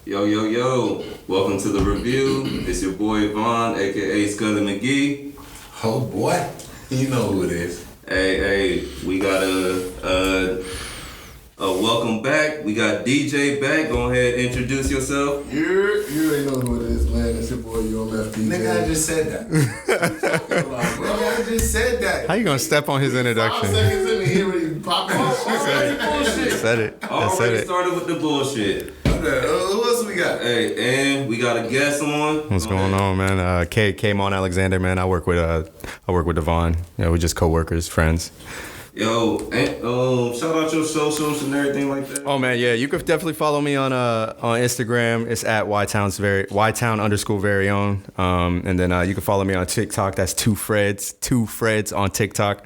Yo, yo, yo. Welcome to the review. It's your boy Vaughn, aka Scully McGee. Oh boy. You know who it is. Hey, we got a welcome back. We got DJ back. Go ahead and introduce yourself. You already know who it is, man. It's your boy UMF DJ. Nigga, I just said that. Nigga, I just said that. How you gonna step on his introduction? 5 seconds in, he already popped Bullshit. Said it. Already started with the bullshit. Who else we got? Hey, and we got a guest on. What's going on, man? K Mon Alexander, man. I work with Devon. Yeah, we're just co-workers, friends. Yo, and, shout out your socials and everything like that. Oh man, yeah, you could definitely follow me on Instagram. It's at ytown_very own. And then you can follow me on TikTok. That's two Freds on TikTok.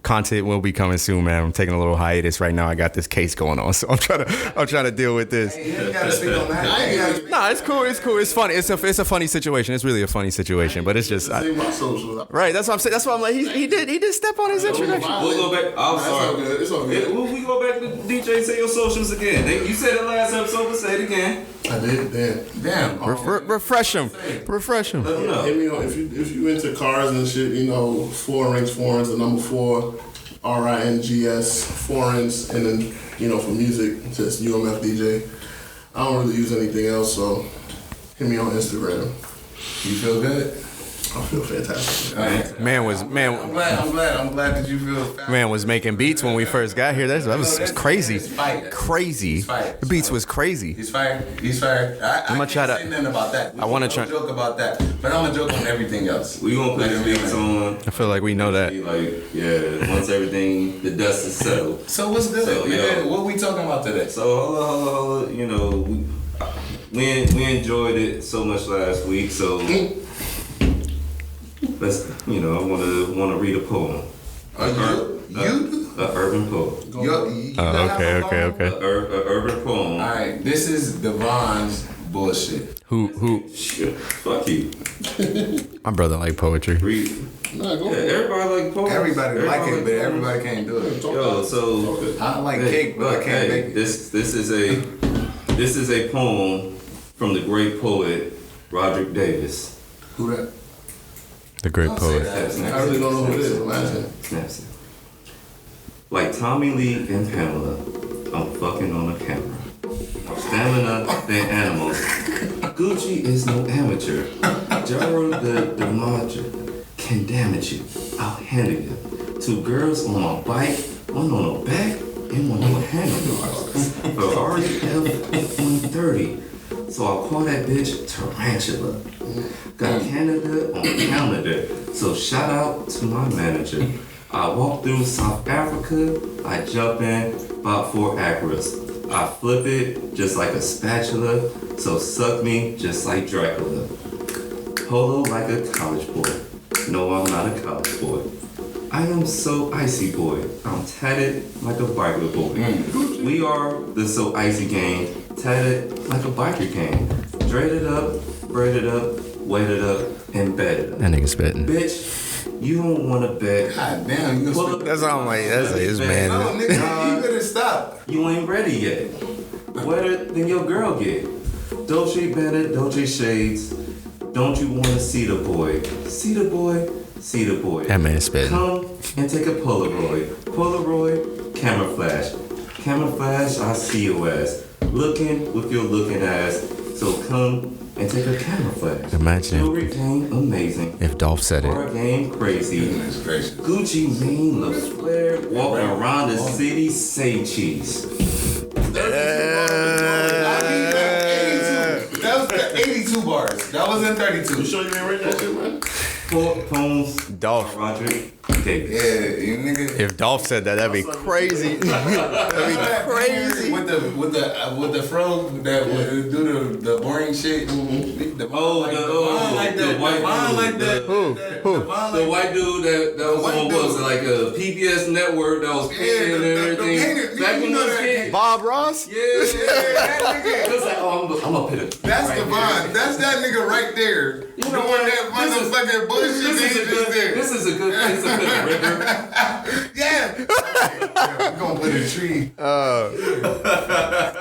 Content will be coming soon, man. I'm taking a little hiatus right now. I got this case going on, so I'm trying to deal with this. Hey, you gotta speak on that. Nah, it's cool. It's funny. It's a funny situation. It's really a funny situation, but it's just right. That's what I'm saying. That's why I'm like he did step on his introduction. We'll go back. I'm sorry. It's all good. We go back to DJ. Say your socials again. You said it last episode, but say it again. I did. Damn. Refresh him. Let them know. Hit me on if you into cars and shit. You know, foreigns, the number 4, RINGS, foreigns, and then for music, just UMF DJ. I don't really use anything else, so hit me on Instagram. You feel good? I feel fantastic. Right. Man, I'm glad that you feel fat. Man was making beats when we first got here. That was crazy. Crazy. The beats was crazy. He's fired. I gonna try to say nothing about that. I wanna try joke about that, but I'm gonna joke on everything else. We gonna put the beats on. I feel like we know that. Once everything, the dust is settled. So what's good? So, Man, what we talking about today? So hold on. We enjoyed it so much last week. So let's I wanna read a poem. You? A urban poem. Okay. A urban poem. All right, this is Devon's bullshit. Who? Shit. Fuck you. My brother like poetry. Read. Nah, go Everybody like poems. Everybody like it, but everybody can't do it. Yo, so I like cake, but I can't bake it. This is a poem from the great poet Redick Davis. Who that? The great poet. I really don't know who it is. Imagine. Snaps it. Like Tommy Lee and Pamela, I'm fucking on a camera. Stamina than animals. Gucci is no amateur. Gerald the Maja can damage you. I'll handle you. 2 girls on my bike, one on the back and one on the handlebars. Ferrari F-130. So I call that bitch Tarantula. Got Canada on calendar. So shout out to my manager. I walk through South Africa. I jump in about 4 acres. I flip it just like a spatula. So suck me just like Dracula. Polo like a college boy. No, I'm not a college boy. I am so icy boy. I'm tatted like a biker boy. We are the so icy gang. Tatted like a biker gang. Dreaded up, braided up, weighted up, and bedded up. That nigga spitting. Bitch, you don't want to bet. God damn, you gonna That's all I'm like. That's his man. No, nigga, you better stop. You ain't ready yet. Wetter than your girl get. Dolce Bennett, Dolce Shades. Don't you want to see the boy? See the boy? See the boy. That man spitting. Come and take a Polaroid. Polaroid, camera flash. Camera flash, I see your ass. Looking with your looking ass. So come and take a camera flash. Imagine Jewelry game amazing. if Dolph said Bar it. game crazy. Goodness gracious. Gucci Mane looks flair. Walking around the city, say cheese. That was the 82 bars. That wasn't 32. You sure you ain't read that shit, man? Poems. Dolph. Roderick Davis. Yeah, you nigga. If Dolph said that, that'd be crazy. That'd be crazy. With the fro that would do the boring shit. The white dude that was on was like a PBS network that was paying and everything. Back when those kids. Bob Ross? Yeah. It was like, oh, I'm gonna put it. That's the vibe. That's that nigga right there. You know doing what? that motherfucking bullshit. This is a good place to put a river. Yeah. Yeah, we gonna put a tree.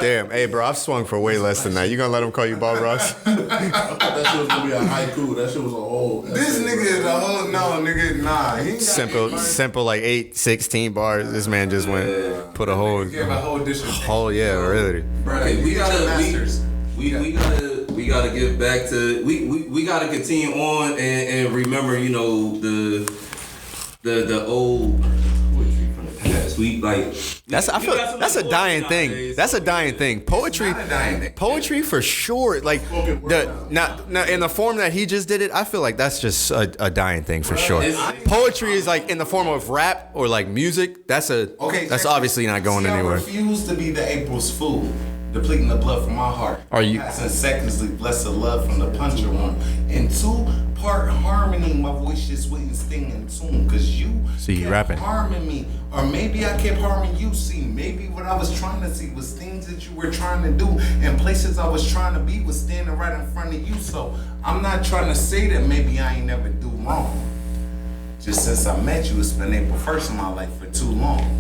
Damn, hey, bro, I've swung for way less than that. You gonna let him call you Bob Ross? I thought that shit was gonna be a haiku. That shit was a whole. This nigga is a whole nigga. Nah, he ain't got Simple, like 8, 16 bars. This man just went, put a whole, He gave a whole dissertation. yeah, really. Bro, Okay, we masters. we gotta get back to we gotta continue on and remember, you know, the old poetry from the past. I feel that's a dying thing. Nowadays, That's a dying thing. Poetry, not a dying thing. poetry for sure. Like not in the form that he just did it. I feel like that's just a dying thing for sure. Poetry is like in the form of rap or like music. That's obviously not going anywhere. I refuse to be the April's fool, depleting the blood from my heart. Are you- Passing seconds, bless the love from the puncher one. In 2-part harmony, my voice just wouldn't sting in tune. Cause you See, you kept rapping. harming me. Or maybe I kept harming you. See, maybe what I was trying to see was things that you were trying to do. And places I was trying to be was standing right in front of you. So I'm not trying to say that maybe I ain't never do wrong. Just since I met you, it's been April 1st in my life for too long.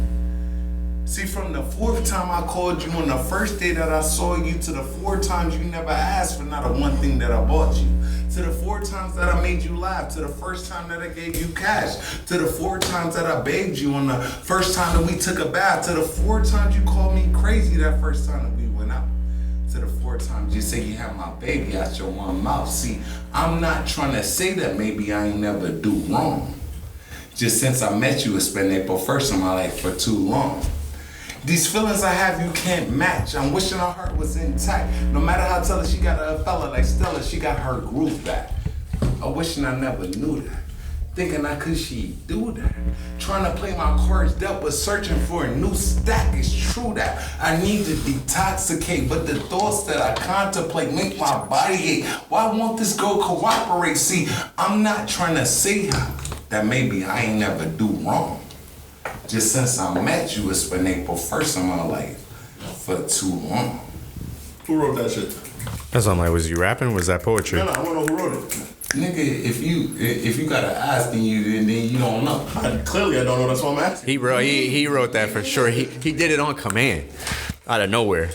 See, from the 4th time I called you on the first day that I saw you, to the 4 times you never asked for not a one thing that I bought you, to the 4 times that I made you laugh, to the first time that I gave you cash, to the 4 times that I begged you on the first time that we took a bath, to the 4 times you called me crazy that first time that we went out, to the 4 times you say you have my baby out your one mouth. See, I'm not trying to say that maybe I ain't never do wrong. Just since I met you, it's been April 1st in my life for too long. These feelings I have, you can't match. I'm wishing her heart was intact. No matter how tell her she got a fella like Stella, she got her groove back. I'm wishing I never knew that. Thinking I could she do that. Trying to play my cards dealt, but searching for a new stack. It's true that I need to detoxicate, but the thoughts that I contemplate make my body ache. Why won't this girl cooperate? See, I'm not trying to say that maybe I ain't never do wrong. Just since I met you, it's been April 1st in my life for too long. Who wrote that shit? That's what I'm like. Was you rapping? Was that poetry? No, I want to know who wrote it. Nigga, if you gotta ask, then you don't know. Clearly, I don't know. That's why I'm asking. He wrote that for sure. He did it on command, out of nowhere.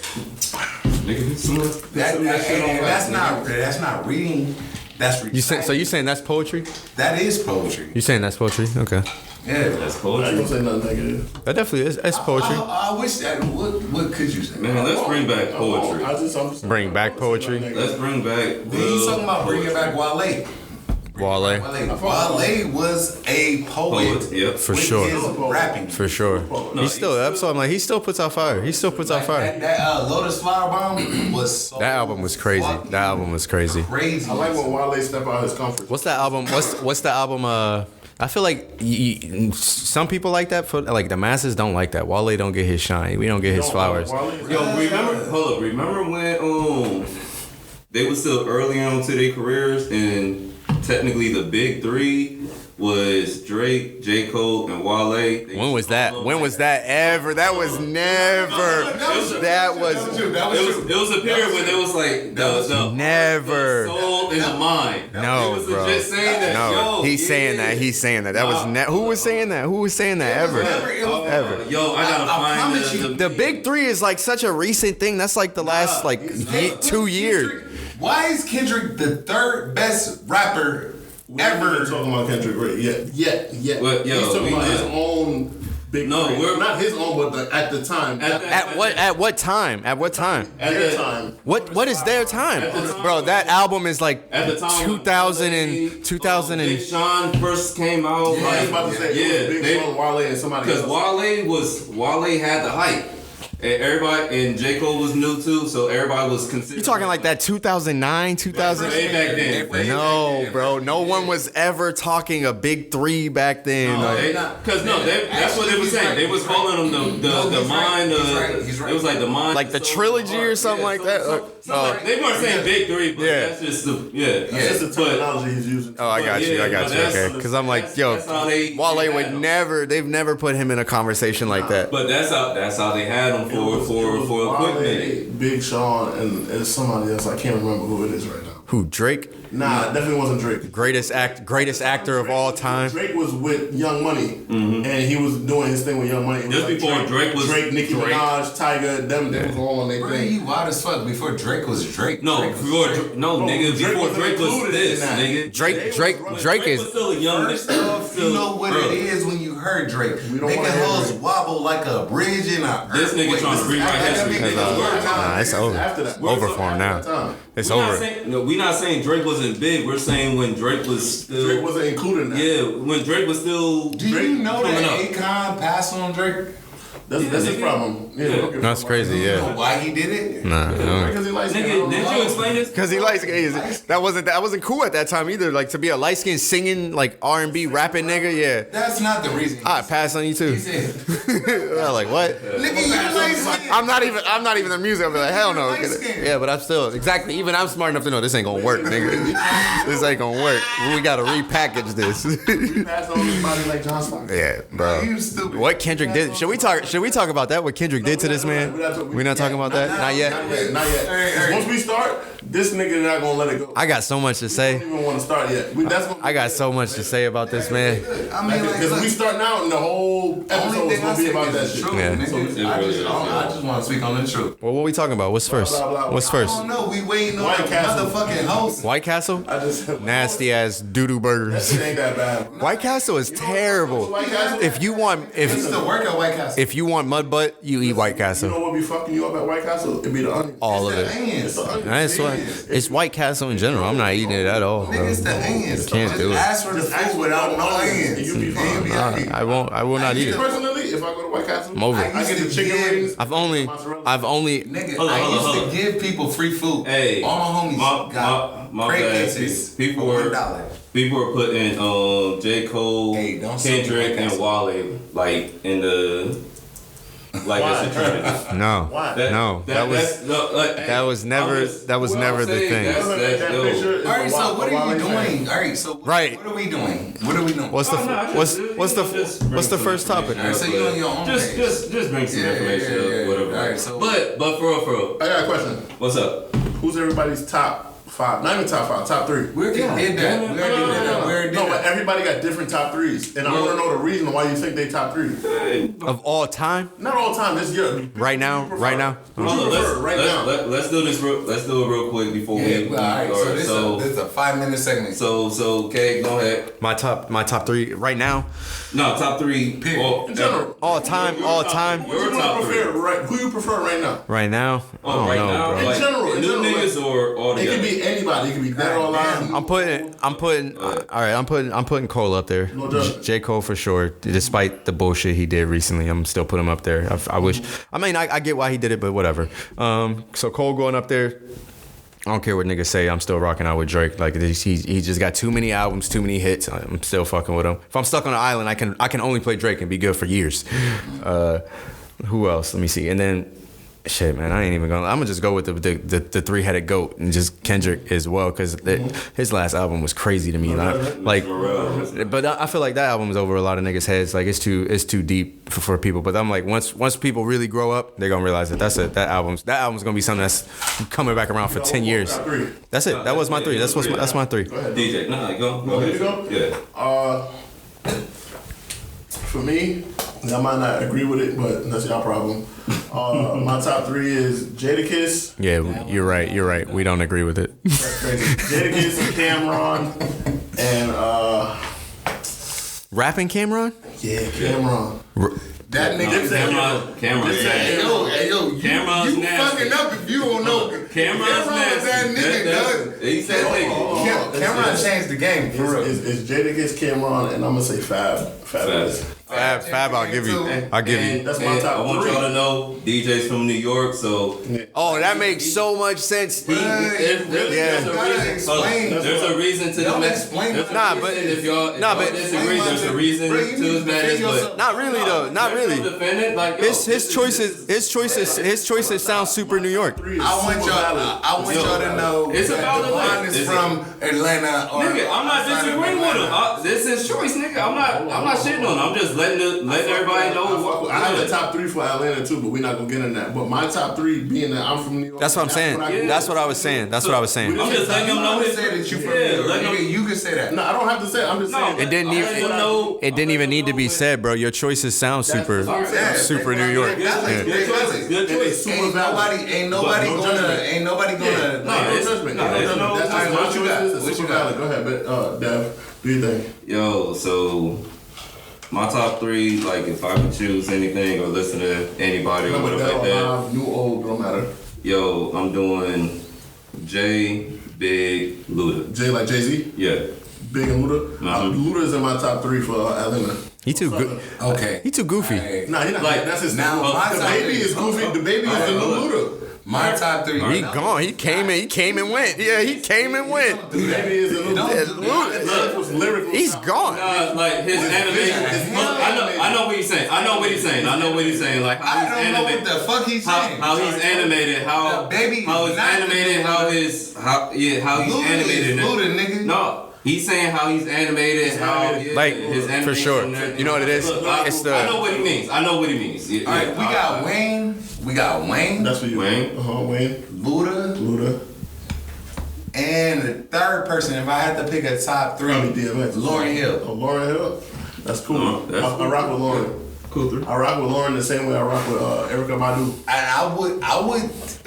Nigga, That's not reading. That's reciting. So you saying that's poetry? That is poetry. You saying that's poetry? Okay. Yeah, that's I ain't poetry. gonna say nothing negative. That definitely is. It's poetry. I wish that. What could you say? Man, let's bring back poetry. I'm just Bring back poetry. Let's bring back. Then you talking about bringing back Wale. Wale. Wale was a poet. Yep. For with sure. his rapping. For sure. He still. That's what I'm like. He still puts out fire. He still puts out fire. That Lotus Flower Bomb was so That album was crazy. fucking That album was crazy. crazy. I like when Wale step out of his comfort. What's that album? What's the album? I feel like some people like that. For like the masses don't like that. Wale don't get his shine. We don't get his flowers. Yo, remember when they were still early on to their careers, and technically the big 3 was Drake, J. Cole, and Wale. When was that? When was that ever? That was never. That was. It was a period when there was like the Never. soul and the mind. No, It was bro. legit saying that. No, Yo, he's saying that. He's saying that. That was who was saying that? Who was saying that ever? Ever. Yo, I gotta find promise you, The big 3 is like such a recent thing. That's like the last 2 years. Why is Kendrick the 3rd best rapper Ever ever? talking about Kendrick right yet. Well, yo, He's talking we about his not. own big. No, three. we're- not his own, but at the time. At what time? At what time? At their time. What is their time? At the time- Bro, that album is like At the time, 2000 when and 2000 Big and Sean first came out. I was about to say it was Big Sean, Wale, and somebody Because else. Wale had the hype, and everybody, and J. Cole was new too, so everybody was considering. you talking like that 2009, 2000? Way back then. No, bro. No one was ever talking a big 3 back then. Like, That's what they were saying. They was calling them the mind. He's right. It was like the mind. Like the soul, trilogy or heart. something like that? They weren't saying big 3, but Yeah. that's just the That's just the terminology he's using. Oh, I got you. Okay. Because I'm like, yo, that's how they Wale had would him. never. They've never put him in a conversation like that. But that's how they had him for a quick minute. Big Sean, and somebody else. I can't remember who it is right now. Who, Drake? Nah, it definitely wasn't Drake. Greatest actor of all time. Drake was with Young Money, and he was doing his thing with Young Money. It was Just before Drake was Nicki Minaj, Tyga, them was all on their Bro, thing. you wild as fuck. Before Drake was Drake. No, Drake was before Drake. nigga, Drake before wasn't Drake was included this, in that. nigga. Drake was is. still a young First nigga. off, you know what it is when you heard Drake. We don't Making wanna hear hoes Drake. wobble like a bridge in a This nigga earthquake. trying to rewrite history. Nah, it's over. After that. Over for him now. It's over. We're not saying Drake wasn't big. We're saying when Drake was still. Drake wasn't included in that. Yeah, when Drake was still. Do you know coming that up. Akon passed on Drake? That's his nigga. problem. Yeah, Yeah. don't give a That's fuck. crazy, You know yeah. why he did it? Nah, no. Because he likes Nigga, did you explain this? Because he that wasn't cool at that time either. Like to be a light skinned singing like R&B rapping nigga, yeah. That's not the reason. I pass on you too. He said, I'm like what? nigga, you light skinned. I'm not even the music. I'm like hell no. Light-skinned. Yeah, but I'm still exactly. Even I'm smart enough to know this ain't gonna work, nigga. This ain't gonna work. We gotta repackage this. Pass on his body like John Stockton. Yeah, bro. You stupid. What Kendrick did? Should we talk about that? What Kendrick did to this man? We're not talking about that. Not yet. Not yet. Hey. Once we start, this nigga not gonna let it go. I got so much to I say. don't even want to start yet. I got so much to say about this man. I mean, like, Because we start now and the whole episode only is thing I gonna be say about that is the shit. truth, Yeah. nigga. I just want to speak on the truth. Well, what we talking about? What's first? Blah, blah, blah. What's I first? don't know. We waiting on White a Castle. motherfucking host. White Castle? I just Nasty ass doo-doo That burgers. shit ain't that bad. White Castle is terrible. White Castle? If you want I used to work at White Castle. if you want mud butt, you eat White You know Castle. what be fucking you up at White Castle? It'd be the onion. All of the it. onions. It's the onion. That's why it's White Castle in general. I'm not eating it at all. Nigga, it's the onions. Can't do it. Ask for the food without no onions. You be fine. I won't. I will not eat it. Personally, if I go to White Castle, I'm over it. I get the chicken wings. I've only. Nigga, Hold on, I hold on, used hold to give people free food. Hey, all my homies got my crate bad. cases People for were $1. people were putting J. Cole, Hey, don't say Kendrick, White and Wale like in the like Why? it's a trend. No. Why? No. That was never the thing. All right, so what are you doing? All right, so Right. what are we doing? What are we doing? What's the what's the first topic? All right, so you on your own page. Just bring some information up, whatever. All right, so but for real, I got a question. what's up? Who's everybody's top five? Not even top five, top three. we already did that. We already did that. We already did No, but that. everybody got different top threes, and I want to know the reason why you think they top three. Of all time? Not all the time. This year. Right now? Right now? What you prefer right now? Let's do this. Let's do it real quick before Yeah, we. all right, so start. this is a 5-minute segment. So, Kay, go ahead. My top three right now? No, top three. Well, In general. All time? Your top three. Who you prefer right now? Right now? I Oh, don't right know, now, bro. In like general, new niggas or all It together. could be anybody. It could be dead or alive. I'm putting Cole up there. No judgment. J. Cole for sure. Despite the bullshit he did recently, I'm still putting him up there. I wish. I mean, I get why he did it, but whatever. So Cole going up there. I don't care what niggas say. I'm still rocking out with Drake. Like he just got too many albums, too many hits. I'm still fucking with him. If I'm stuck on an island, I can only play Drake and be good for years. Who else? Let me see. And then. Shit, man, I ain't even gonna. I'm gonna just go with the three-headed goat and just Kendrick as well, because his last album was crazy to me. But I feel like that album is over a lot of niggas' heads. Like it's too deep for people. But I'm like, once people really grow up, they're gonna realize that that album's gonna be something that's coming back around for 10 years. That's it. That was my three. That's my three. DJ, nah, go You ahead. go? Yeah. For me, I might not agree with it, but that's y'all problem. My top three is Jadakiss. Yeah, you're right. We don't agree with it. That's crazy. Jadakiss, Cameron, and Rapping Cameron? yeah, Cameron. That nigga. Cameron's Hey, nasty. yo, Cameron's you nasty. fucking up if you don't know. Cameron's nasty. That nigga, dog. He said nigga. Cameron changed the game, for real. It's Jadakiss, Cameron, and I'm gonna say Fab. Fab, I'll give you. That's my top I want three. y'all to know DJ's from New York, so Oh, that makes so much sense. there's a reason to Don't the explain there's a it. Nah, reason but- if y'all nah, but- disagree, there's a reason Bro, to you need his to madness, defend but yourself. Not really though. Not really. Defendant, like, yo, His choices sound super New York. I want y'all to know It's a that valid Devon list. is from Atlanta. Or Nigga, I'm not outside of disagreeing with him. Atlanta. This is his choice, nigga. I'm not shitting on him. I'm just letting everybody know. I have the top 3 for Atlanta too, but we're not gonna get in that. But my top 3 being that I'm from New York. That's what I'm saying. That's what I was saying. That's what I was saying. I'm just letting them know that you from New York. You can say that. No, I don't have to say it. I'm just saying. It didn't even need to be said, bro. Your choices sound super New York. Good choice. Ain't nobody gonna. What you got? Go ahead, Dev. Do you think? Yo, so my top 3, like if I could choose anything or listen to anybody or whatever like that. New, old, don't matter. Yo, I'm doing Jay, Big, Luda. Jay like Jay-Z? Yeah. Big and Luda? Luda is in my top 3 for Atlanta. He too good. Okay. He too goofy. Nah, he not. Like, that's his now. The baby is goofy. The baby is the new Luda. My top 3. He gone. He came and went. Yeah, he came and went. The baby is the new Luda. He's gone. Like his animation. I know what he's saying. I know what he's saying. Like how he's I don't know what animated. the fuck he's saying. How he's animated. How he's animated. How he's animated. Luda, nigga. No. He's saying how he's animated, like his animation. For sure. You know what it is? It's the. I know what he means. Yeah, all right, we got Wayne. We got Wayne. That's for you. Wayne. Wayne. Luda. And the third person, if I had to pick a top 3, DMX. Lauryn Hill. Oh, Lauryn Hill. That's cool. I rock with Lauryn. Cool 3. I rock with Lauryn the same way I rock with Erykah Badu. And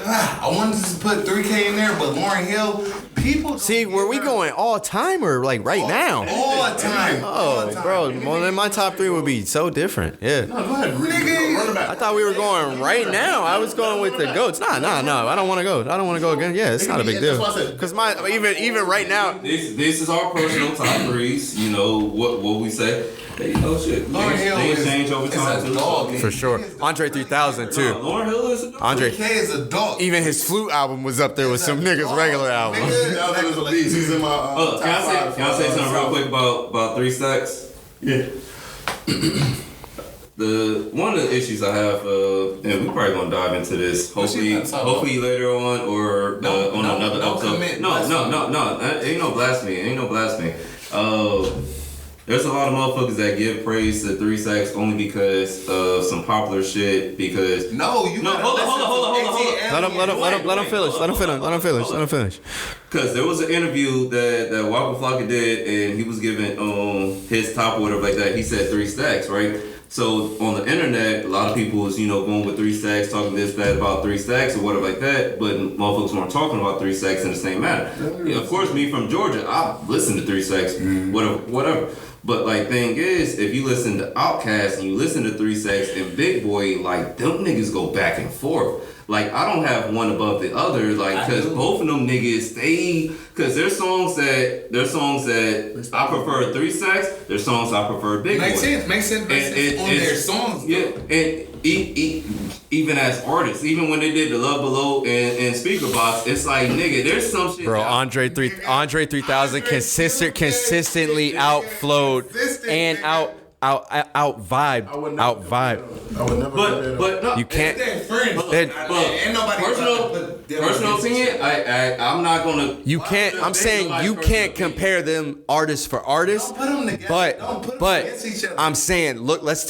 I wanted to put 3K in there, but Lauryn Hill, people. See, were we going all time or like right now? All time. Oh, bro. Well, then my top 3 would be so different. Yeah. No, go ahead. Nigga. Run it back. I thought we were going right now. I was going with the goats. Nah. I don't want to go. I don't want to go again. Yeah, it's not a big deal. That's what I said. Because my even right now. This is our personal top 3s. You know what we say. Hey, shit. Lauryn Hill things change over time is a dog. For sure. Andre 3000 too. Lauryn Hill is a dog. Andre. 3K is a dog. Even his flute album was up there with some niggas' regular album. That was a beast. He's in my top Can I say something real quick about 3 Stacks? Yeah. One of the issues I have, and we probably gonna dive into this. Hopefully later on or on another episode. No. Ain't no blasphemy. There's a lot of motherfuckers that give praise to 3 Stacks only because of some popular shit. Because hold on. Let him finish. Because there was an interview that Waka Flocka did, and he was giving his top or whatever like that. He said 3 Stacks, right? So on the internet, a lot of people was going with 3 Stacks, talking this bad about 3 Stacks or whatever like that. But motherfuckers weren't talking about 3 Stacks in the same manner. Yeah, of course, me from Georgia, I listen to 3 Stacks, whatever. But like, thing is, if you listen to Outkast and you listen to 3 Stacks and Big Boy, like them niggas go back and forth. Like I don't have one above the other, like because both of them niggas because there's songs that I prefer 3 Stacks. There's songs I prefer Big Boy. Makes sense. On their songs. Yeah, and even as artists, even when they did the Love Below and Speaker Box, it's like nigga, there's some shit. Bro, Andre 3000 consistently outflowed and out vibe. I would never. But no, you can't. Ain't nobody. Personal opinion. I'm not gonna. You can't. I'm saying you can't compare them artist for artist. Don't put them together. But against each other. I'm saying, look, let's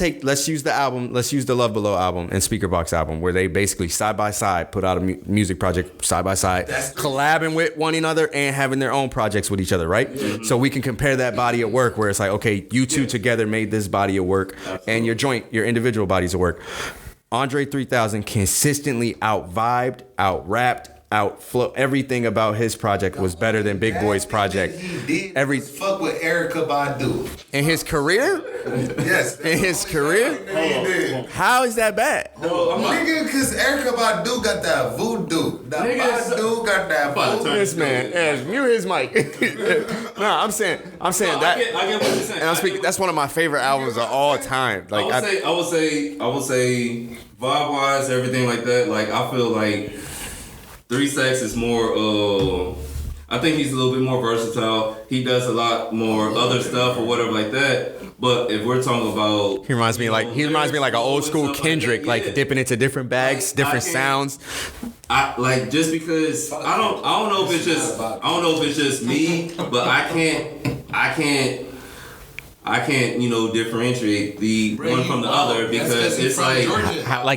use the album. Let's use the Love Below album and Speaker Box album, where they basically side by side put out a music project side by side, collabing with one another and having their own projects with each other, right? Mm-hmm. So we can compare that body of work where it's like, okay, you two together made this body of work. Absolutely. And your individual bodies of work. Andre 3000 consistently out-vibed, out-rapped, outflow. Everything about his project was better than Big Boy's project. He did fuck with Erykah Badu. In his career? Yes. In his career? How is that bad? Nigga, because Erykah Badu got that voodoo. Badu got that voodoo. This man, mute his mic. No, I'm saying that. I get what you're saying. And I'm speaking. That's one of my favorite albums of all time. Like I would say, vibe-wise, everything like that. Like I feel like 3 Stacks is more. I think he's a little bit more versatile. He does a lot more other stuff or whatever like that. But if we're talking about, he reminds me like an old school Kendrick, like dipping into different bags, different sounds. I like just because I don't know if it's just me, but I I can't, differentiate the one from the other because it's like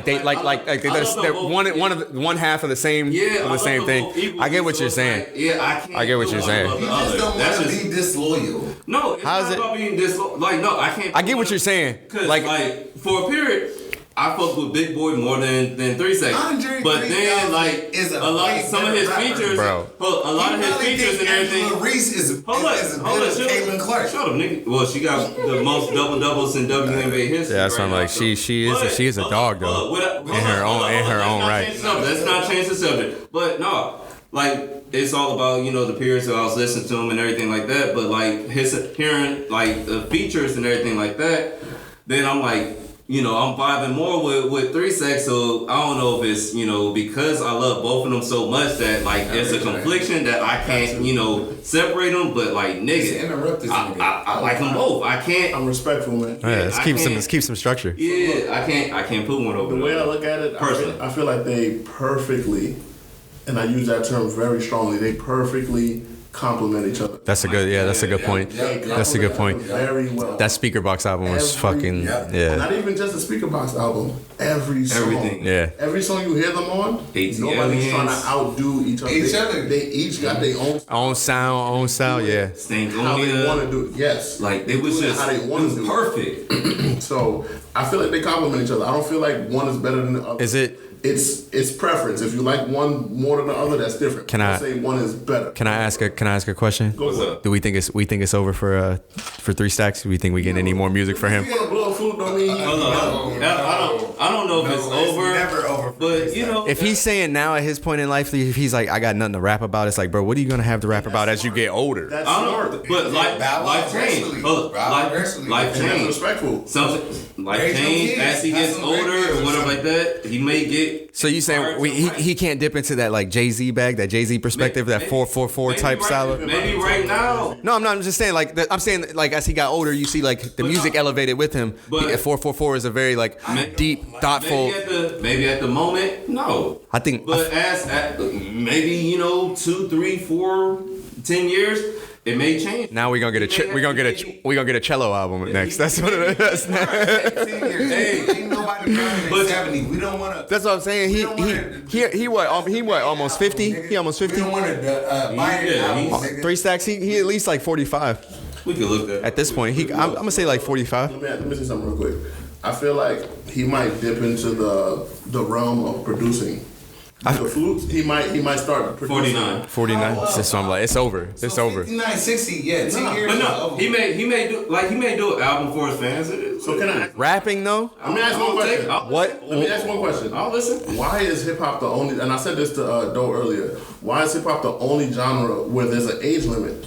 they're one half of the same thing. I get what you're saying. I can't. I get what you're saying. You just don't want to be disloyal. No, it's How's not about being disloyal. Like, no, I can't. I get what you're saying. Cause like for a period, I fucked with Big Boy more than 3 Seconds. Andre but then 3000 like is a lot of some of his rapper, features, bro. A lot of his features and everything. Angela Reese is Hold as up, good as Caitlin Clark. Shut up, nigga. Well, she got the most double doubles in WNBA history. Yeah, that's what I'm like. She is a dog though. In her own right. Let's not change the subject. But no, like it's all about the periods that I was listening to him and everything like that. But like hearing like the features and everything like that, then I'm like. I'm vibing more with 3 Seconds, so I don't know if it's, because I love both of them so much that, like, it's a confliction that I can't, separate them, but, like, nigga, I like them both. I can't. I'm respectful, man. Yeah, let's keep some structure. Yeah, I can't put one over the way I look at it, I feel like they perfectly, and I use that term very strongly, they perfectly complement each other. That's a good point. That's a good point. Very well. That Speaker Box album was fucking Not even just the Speaker Box album. Every song. Everything. Yeah. Every song you hear them on, ATLiens. nobody's trying to outdo each other. They each got their own sound, yeah. how they want to do it. Yes. Like it was just how they want to do perfect. It. So I feel like they complement each other. I don't feel like one is better than the other. Is it? It's preference. If you like one more than the other, that's different. Can I say one is better? Can I ask a question? What's up? Do we think it's over for 3 Stacks? Do we think we get any more music for him? You want to blow food? Don't mean I don't know if it's over. Never over. But If he's saying now at his point in life, if he's like, I got nothing to rap about, it's like, bro, what are you gonna have to rap about as you get older? That's I smart. don't know, but life changed. Life That's changed. respectful. Something life changed as he gets older or whatever like that. He may get. So you saying he can't dip into that like Jay-Z bag, that Jay-Z perspective, that 444 type style? Maybe right now. No, I'm not. I'm just saying I'm saying like as he got older, you see like the music elevated with him. But 444 is a very like deep, thoughtful. Maybe at the moment, no. I think. But maybe 2, 3, 4, 10 years. It may change. Now we're gonna get a cello album next. That's what it is. Hey, ain't nobody but 70. We don't want to. That's what I'm saying. He what almost 50? He almost 50? We don't want to buy it. Yeah, 3 Stacks. He at least like 45 we could look at this point. I'm gonna say like 45. Let me say something real quick. I feel like he might dip into the realm of producing. The flutes, he might start producing. 49. That's what I'm like. It's over. It's over. 59, 60, yeah, 10 years. But no, he may do an album for his fans. So can I Rapping though? Let me ask one question. What? Let me ask one question. I'll listen. Why is hip hop the only? And I said this to Doe earlier. Why is hip hop the only genre where there's an age limit?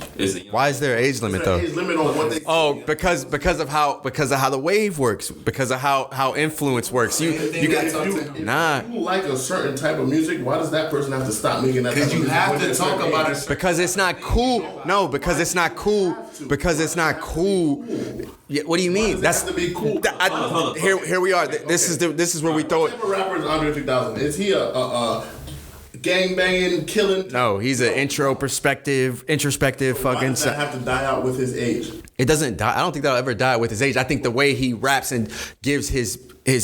Why is there an age limit though? Age limit on what they. Oh, because of how the wave works, because of how influence works. You got You like a certain type of music. Why does that person have to stop making that? Because you have to talk about it. Because it's not cool. No, because it's not cool. Because it's not cool. Yeah, what do you mean? That's to be cool. Here we are. This is where we throw it. What type of rapper is Andre 3000? Is he a gang banging, killing? No, he's an introspective Why fucking. does that have to die out with his age? It doesn't die. I don't think that'll ever die with his age. I think the way he raps and gives his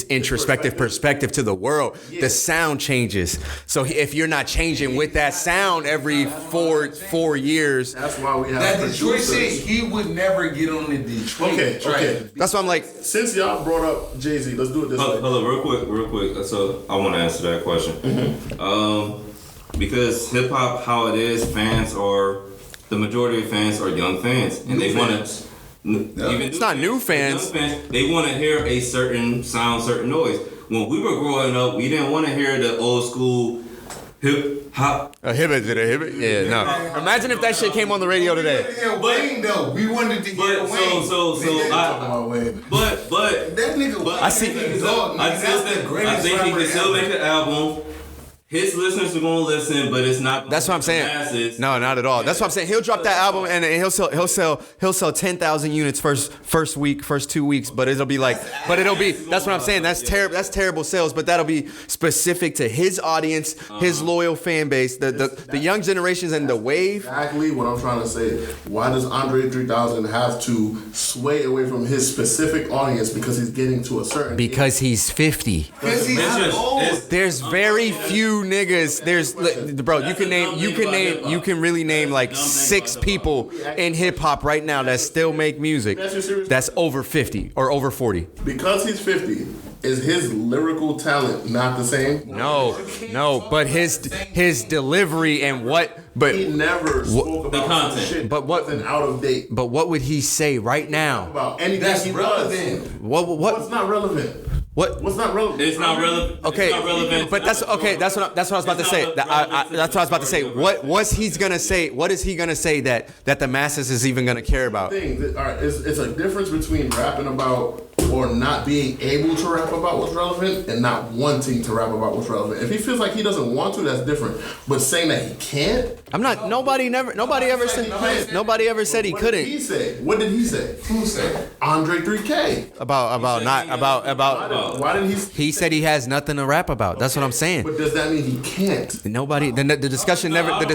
introspective perspective to the world, the sound changes. So if you're not changing with that sound every four years, that's why we have that Detroit producers. shit. He would never get on the Detroit. Okay. that's why I'm like. Since y'all brought up Jay-Z, let's do it this way. Hold on, real quick. So I want to answer that question. Because hip hop, how it is, the majority of fans are young fans, and they want to. It's not new fans. They want to hear a certain sound, certain noise. When we were growing up, we didn't want to hear the old school hip hop. A hibbit. Yeah, no. Imagine if that shit came on the radio today. Wayne though, we wanted to hear Wayne. But that nigga. I think he can still make an album. his listeners are gonna listen, but it's not. That's what I'm saying. Masses. No, not at all. That's what I'm saying. He'll drop that album and he'll sell 10,000 units first week, first 2 weeks. But it'll be like, That's what I'm saying. That's terrible. That's terrible sales. But that'll be specific to his audience, his loyal fan base, the young generations and the wave. Exactly what I'm trying to say. Why does Andre 3000 have to sway away from his specific audience because he's getting to a certain? Because he's 50. Because he's not old. There's very few niggas. Bro, you can really name like 6 people in hip hop right now that still make music that's over 50 or over 40. Because he's 50, is his lyrical talent not the same? No, but his delivery and he never spoke about content. shit but what wasn't out of date. But what would he say right now? About anything That's he relevant. does. What's not relevant? What's not relevant? It's not relevant. Okay, it's not relevant. but that's okay. That's what I was about to say. That's what I was about to say. What's he's gonna say? What is he gonna say that the masses is even gonna care about? It's a difference between rapping about or not being able to rap about what's relevant and not wanting to rap about what's relevant. If he feels like he doesn't want to, that's different. But saying that he can't, I'm not. Nobody ever said he couldn't. What did he say? What did he say? Who said? Andre 3K. About Why did he? He said he has nothing to rap about. That's what I'm saying. But does that mean he can't? Nobody. The discussion never. The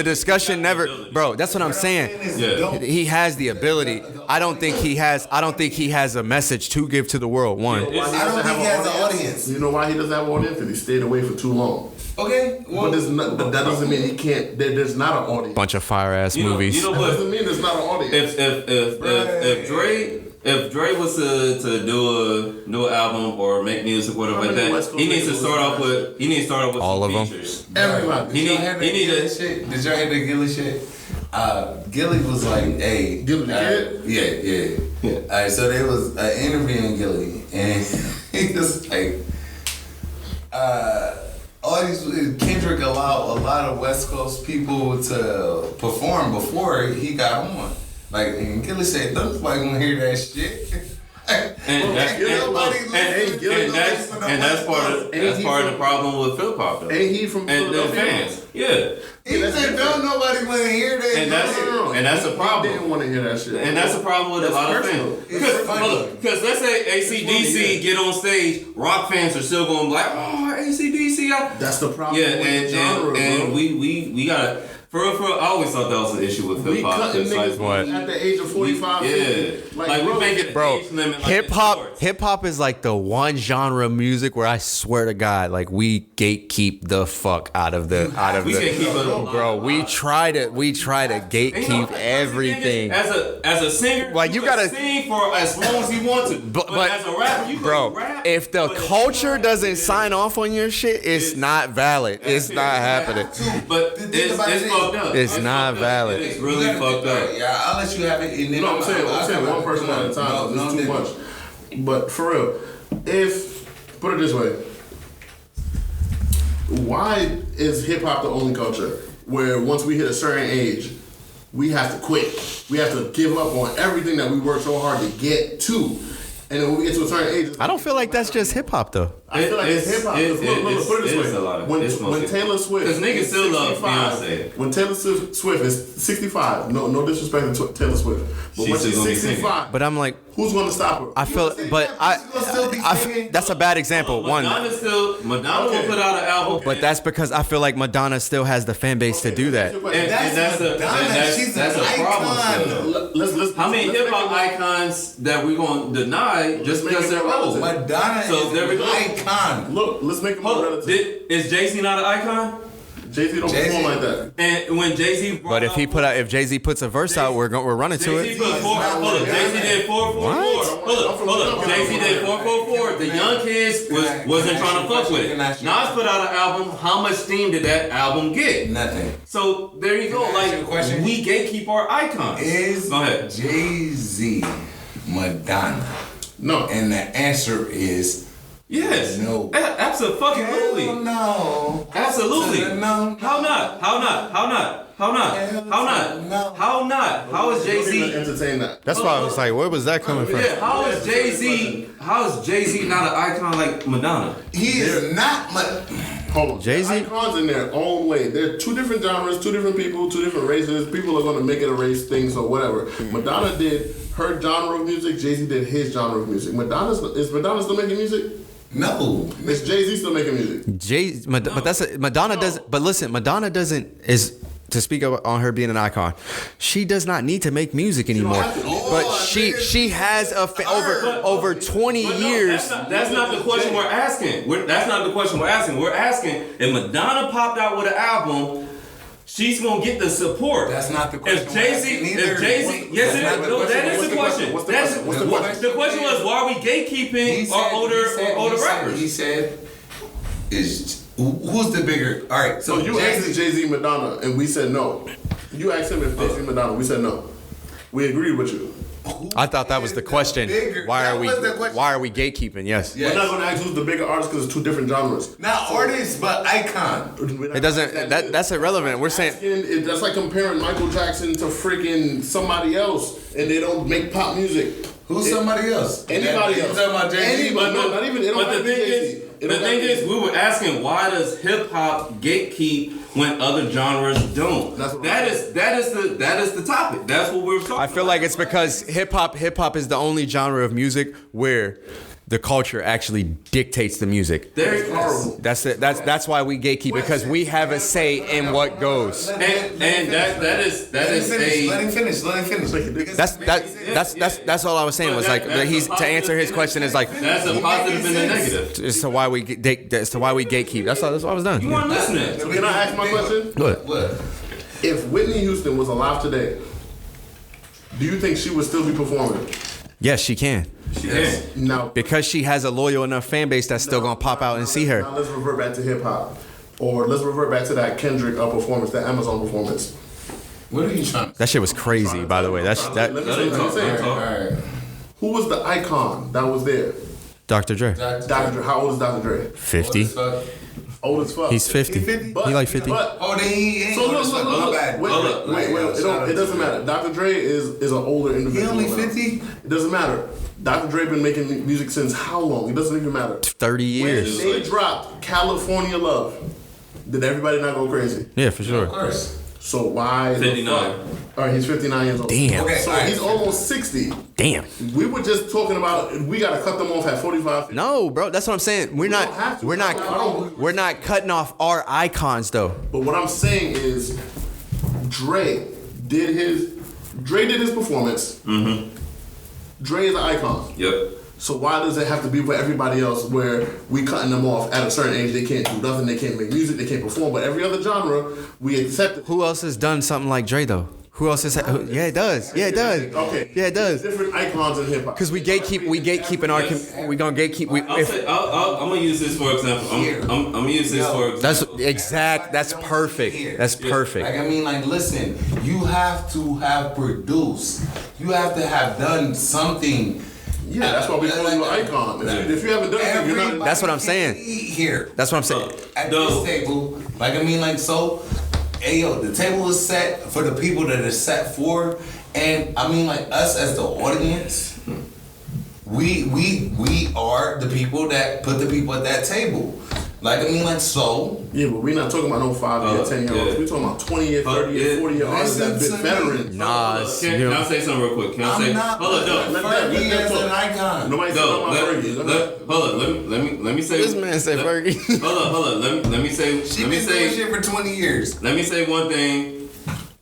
discussion never. Bro, that's what I'm saying. Yeah. He has the ability. I don't think he has a message to give to the world. One. I don't think he has an audience. You know why he doesn't have an audience? Because he stayed away for too long. Okay. Well, But that doesn't mean he can't. There's not an audience. Bunch of fire ass movies. You know That what? doesn't mean there's not an audience. If Dre was to do a new album or make music, whatever like that, he needs to start off with All some of them. features. Everybody. He need to. shit. Did y'all hear the Gilly shit? Gilly was like, "Hey, Gilly the kid? Yeah. All right, so there was an interview in Gilly, and he was like, all these Kendrick allowed a lot of West Coast people to perform before he got on. Like, and Gilly said, "Don't nobody want to hear that shit." And that's part of the problem with hip hop though. Ain't he from and the Philadelphia? fans? Yeah. He said, "Don't nobody want to hear that." And that's a He problem. didn't want to hear that shit. And that's a problem with a lot of personal. fans. Because let's say AC/DC get on stage, rock fans are still going to be like, "Oh, AC/DC." That's the problem. Yeah, with the genre, and bro. we gotta. For I always thought that was an issue with We hip hop. cutting niggas What? at the age of 45. Yeah, like we make it Bro, age limit. Like hip hop is like the one genre of music where I swear to God, like we gatekeep the fuck out of We can't keep it alive. Bro, we try to gatekeep everything. As a singer, Like, you can gotta- sing for as long as you want to. But as a rapper, you Bro, can rap. if the but culture doesn't sign off on your shit, it's not valid. It's not happening. But it's fucked up. It's not valid. It's really fucked up. Yeah, I'll let you have it. And then No, I'm saying one person at a time. It's too much. But for real, put it this way, why is hip hop the only culture where once we hit a certain age, we have to quit? We have to give up on everything that we worked so hard to get to. And then when we get to a certain age, I don't feel like that's just hip hop though. I feel like it's hip hop. Look, put it this way. When Taylor Swift, because niggas still love 65, Beyonce. When Taylor Swift is 65, no disrespect to Taylor Swift, but when she's 65, But I'm like, who's going to stop her? I feel, but that's a bad example. Madonna will put out an album. But that's because I feel like Madonna still has the fan base to do that. And that's a problem. Let's How many hip hop icons that we gonna deny just because they're old? Madonna So there we is go. an icon. Look, let's make it more relative. Is Jay-Z not an icon? Jay-Z don't perform like that. And when Jay-Z But if Jay-Z puts a verse out, we're running to Jay-Z it. put Jay-Z did 444. Hold up. Jay-Z did 444. The young kids wasn't trying to fuck with it. Nas put out an album. How much steam did that album get? Nothing. So there you go. Can I ask you a Like question? we gatekeep our icons. Go ahead. Jay-Z Madonna? No. And the answer is Yes. No. Absolutely. Hell no. Absolutely. No. How not? How not? How not? How not? How not? No. How not? How is Don't even Jay-Z? entertain that. That's why I was like, where was that coming from? Yeah, how is Jay-Z? How is Jay-Z not an icon like Madonna? He is not much. Hold on. Jay-Z? Icons in their own way. They're two different genres, two different people, two different races. People are going to make it a race thing, so whatever. Madonna did her genre of music. Jay-Z did his genre of music. Is Madonna still making music? No. Is Jay-Z still making music? But that's Madonna doesn't. But listen, Madonna doesn't is to speak on her being an icon. She does not need to make music anymore. have to. But she has over 20 years. That's not the question we're asking. That's not the question we're asking. We're asking if Madonna popped out with an album, she's gonna get the support. That's not the question. If Jay-Z, yes it is. No, that is the question. What's the question? The question was, why are we gatekeeping our older rappers? He said, who's the bigger? All right, So you asked Jay-Z Madonna, and we said no. You asked him if Jay-Z Madonna, we said no. We agreed with you. I thought that was the question. Why are we gatekeeping? Yes. We're not going to ask who's the bigger artist because it's two different genres. Not artists, but icon. It doesn't. That's irrelevant. We're saying That's like comparing Michael Jackson to freaking somebody else, and they don't make pop music. Who's somebody else? Anybody else? You talking about Jay-Z? Anybody, no, not even. It don't But have the to be thing Jay-Z. is, we were asking, why does hip hop gatekeep when other genres don't? That's what That is the topic. That's what we're talking about. I feel like it's because hip hop is the only genre of music where the culture actually dictates the music. There's horrible. That's why we gatekeep because we have a say in what goes. and that is Let him finish. That's all I was saying was like he's to answer his question is like that's a positive and a negative. as to why we gatekeep. That's all I was done. You weren't listening. Can I ask my question? What? If Whitney Houston was alive today, do you think she would still be performing? Yes, she can. Yes. No. Because she has a loyal enough fan base that's still gonna pop out and see her. Now let's revert back to hip hop. Or let's revert back to that Kendrick performance, that Amazon performance. What are you trying to That shit was crazy, by the way. That Let me say. All right. Who was the icon that was there? Dr. Dre, Dr. Dre. How old is Dr. Dre? 50. Old as fuck. He's 50. He like 50. But, Oh, then he ain't. so look. My bad. Wait. It doesn't matter. Dr. Dre is an older He individual. only now. 50? It doesn't matter. Dr. Dre been making music since how long? It doesn't even matter. 30 years. When they dropped California Love, did everybody not go crazy? Yeah, for Of sure. course. So why? 59. All right, he's 59 years old. Damn. Okay, So all right. he's almost 60. Damn. We were just talking about we gotta cut them off at 45. No, bro, that's what I'm saying. We're don't have to. we're not cutting off our icons though. But what I'm saying is, Dre did his performance. Mm-hmm. Dre is an icon. Yep. So why does it have to be for everybody else where we cutting them off at a certain age? They can't do nothing. They can't make music. They can't perform. But every other genre, we accept it. Who else has done something like Dre though? Who else has? Yeah, it does. Yeah, it does. Okay. Yeah, it does. Different icons in hip hop. Because we gatekeeping our. We gonna gatekeep. I'm gonna use this for example. I'm gonna use this for example. That's perfect. That's perfect. Like, I mean, like, listen, you have to have produced. You have to have done something. Yeah, that's why we call you an icon. If you haven't done it, you're not. That's what I'm saying. Here. That's what I'm saying. At this table, like, I mean, like, so, hey, yo, the table is set for the people that it's set for. And, I mean, like, us as the audience, we are the people that put the people at that table. Like, I mean, like, so. Yeah, but we're not talking about no 5-year, 10-year olds. We're talking about 20-year, 30-year, 40-year artists that been veterans. Can I say something real quick? Can I say? Hold up, no. Fergie is an icon. Nobody said about Fergie. Hold up, let me say. This man said Fergie. Hold up. Let me say. She been doing shit for 20 years. Let me say one thing.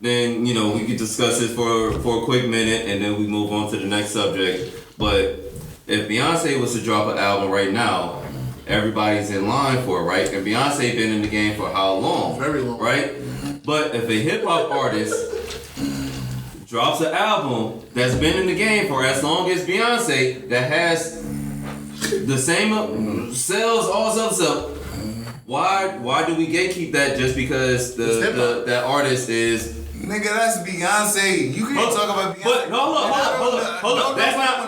Then we could discuss this for a quick minute, and then we move on to the next subject. But if Beyonce was to drop an album right now, everybody's in line for it, right? And Beyonce been in the game for how long? Very long. Right? But if a hip hop artist drops an album that's been in the game for as long as Beyonce, that has the same sales, all this other stuff, Why do we gatekeep that just because that artist is? Nigga, that's Beyonce. You can't talk about Beyonce. But hold up.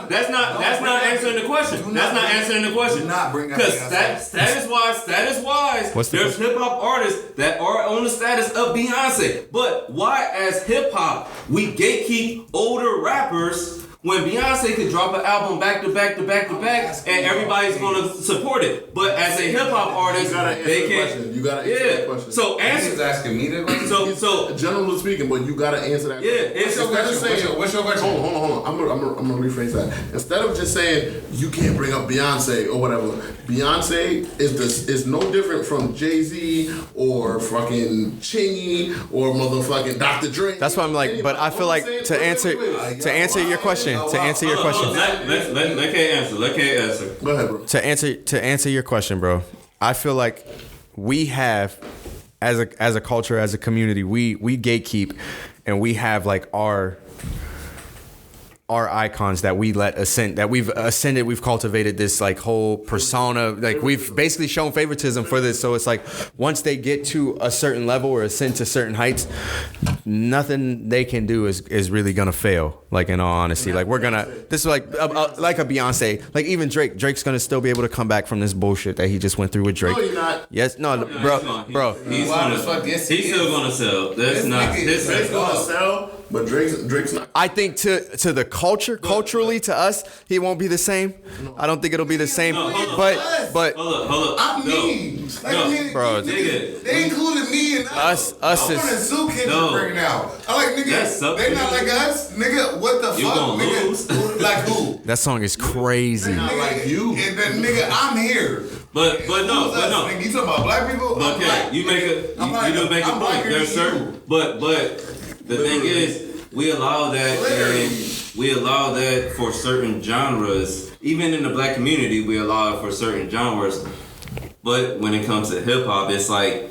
That's not answering the question. That's not answering the question. Do not bring up because Beyonce. status wise, What's the there's hip hop artists that are on the status of Beyonce. But why, as hip hop, we gatekeep older rappers? When Beyonce could drop an album back to back and everybody's gonna support it, but as a hip hop artist, they can't. You gotta answer that question. So answer. He's asking me that question. So generally speaking, but you gotta answer that. Yeah, it's your question. What's your question? Hold on. I'm gonna rephrase that. Instead of just saying you can't bring up Beyonce or whatever, Beyonce is no different from Jay-Z or fucking Chingy or motherfucking Dr. Dre. That's why I'm like, but I feel like to answer your question. To answer your question. Let K answer. Go ahead, bro. To answer your question, bro. I feel like we have, as a culture, as a community, we gatekeep, and we have like our icons that we let ascend, that we've ascended, we've cultivated this like whole persona, like we've basically shown favoritism for this. So it's like once they get to a certain level or ascend to certain heights, nothing they can do is really gonna fail. Like in all honesty, like this is like a Beyonce, like even Drake's gonna still be able to come back from this bullshit that he just went through with Drake. No, you're not. Yes, no, bro. He's still gonna sell. That's not his. Drake's gonna sell, but Drake's not. I think to the culturally to us, he won't be the same. I don't think it'll be the same. But Hold up. I'm mean. bro, They included me and us I is want a Zoo Kendrick right now. I like nigga. They not like us, nigga. What the You fuck, gonna nigga? lose. Like who? that song is crazy. Nigga, like you. And then nigga, I'm here. But Who's us, no. nigga? You talking about black people? I'm Okay, black. you do make a I'm point. blacker There's than certain, you. but the thing is, we allow that, and we allow that for certain genres. Even in the black community, we allow it for certain genres. But when it comes to hip hop, it's like,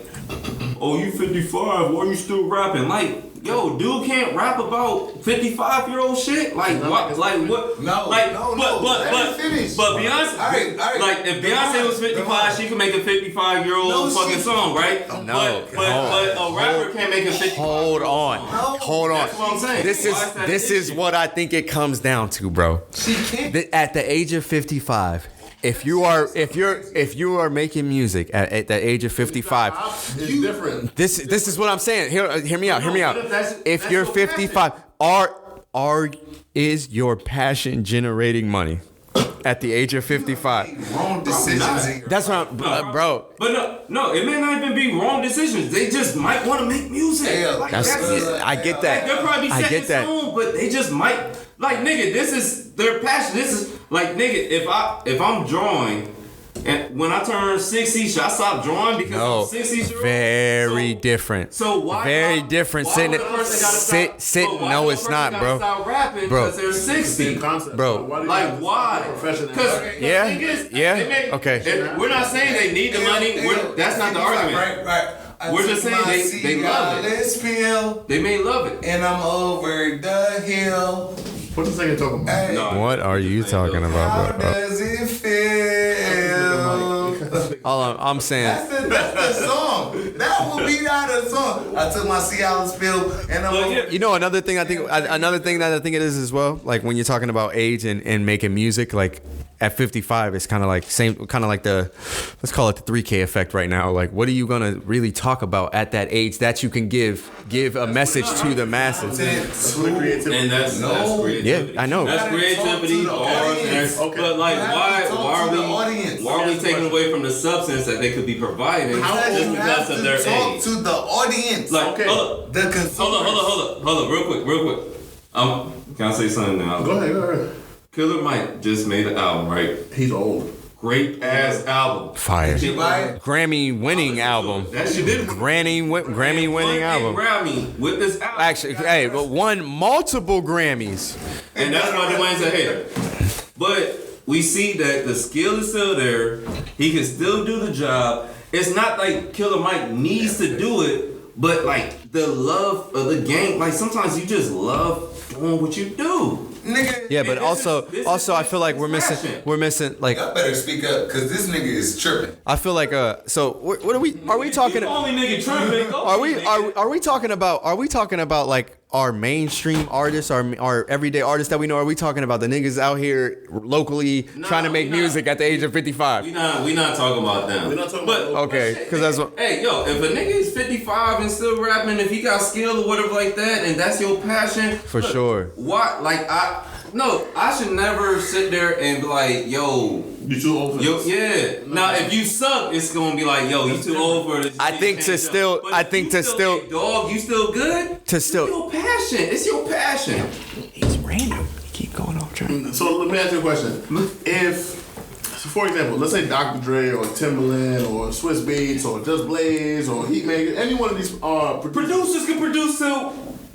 oh, you 55, why you still rapping? Like, yo, dude can't rap about 55-year-old shit. Like what? Like what? No, like, no. But Beyonce, All right. like if Beyonce was 55, she could make a 55-year-old No, fucking she- song, right? No, but a rapper can't make a 55. Hold on. That's what I'm saying. This is what I think it comes down to, bro. She can't. At the age of 55, if you are making music at the age of 55, It's different. this is what I'm saying. Hear me out. If you're 55, is your passion generating money at the age of 55? Wrong decisions in your That's what I'm, bro. But no, it may not even be wrong decisions. They just might want to make music. Yeah, like, That's, I get that. They'll probably be I setting get that. tone, but they just might. Like, nigga, this is their passion. This is like, nigga, if I'm drawing, and when I turn 60, should I stop drawing because No, I'm 60? very different. So why? Very different. Why would the person gotta stop- No, why would it's the person not, gotta bro. Stop rapping Bro. because they're 60. Bro. Like why? Because Yeah, yeah, okay. We're not saying they need the money. That's not the argument. Right. We're just saying they love it. Pill, They may love it. and I'm over the hill. What is nigga talking about? Hey, No. What are you talking how about, bro? does it feel? All I'm saying. That's the song. That will be out of the song. I took my Cialis pill, and I'm Well, over. yeah. You know, another thing that I think it is as well. Like when you're talking about age and making music, like at 55, it's kind of like the, let's call it the 3K effect right now. Like, what are you gonna really talk about at that age that you can give a message to the masses? And that's creativity. Yeah, I know. That's creativity, art, but like, why are we taking away from the substance that they could be providing just because of their talk age? to the audience. Like, hold The consumers. up, real quick. Can I say something now? Go ahead. Killer Mike just made an album, right? He's old. Great ass album. Fire. Right? Grammy winning album. That shit did. Grammy winning album. Grammy with this album. Actually, hey, but won multiple Grammys. And that's why Dwayne's a hater. But we see that the skill is still there. He can still do the job. It's not like Killer Mike needs to do it, but like the love of the game, like sometimes you just love doing what you do. Nigga, Yeah, but also I feel like we're missing like Y'all better speak up, cause this nigga is tripping. I feel like so what are we talking? You the only nigga tripping. Are we talking about like our mainstream artists, our everyday artists that we know? Are we talking about the niggas out here locally trying to make music at the age of 55? We not talking about them. We're not talking about Okay, because that's what. Hey, yo, if a nigga is 55 and still rapping, if he got skill or whatever like that, and that's your passion, For sure. Why? Like I should never sit there and be like, yo, You too old for this. yeah. Now, if you suck, it's gonna be like, yo, you too old for this. I think to still- But I if think you to still- hey, dog, you still good. To still- It's your passion. It's your passion. It's random. Keep going off track. So let me ask you a question. So for example, let's say Dr. Dre or Timbaland or Swiss Beats or Just Blaze or Heatmaker, any one of these Producers can produce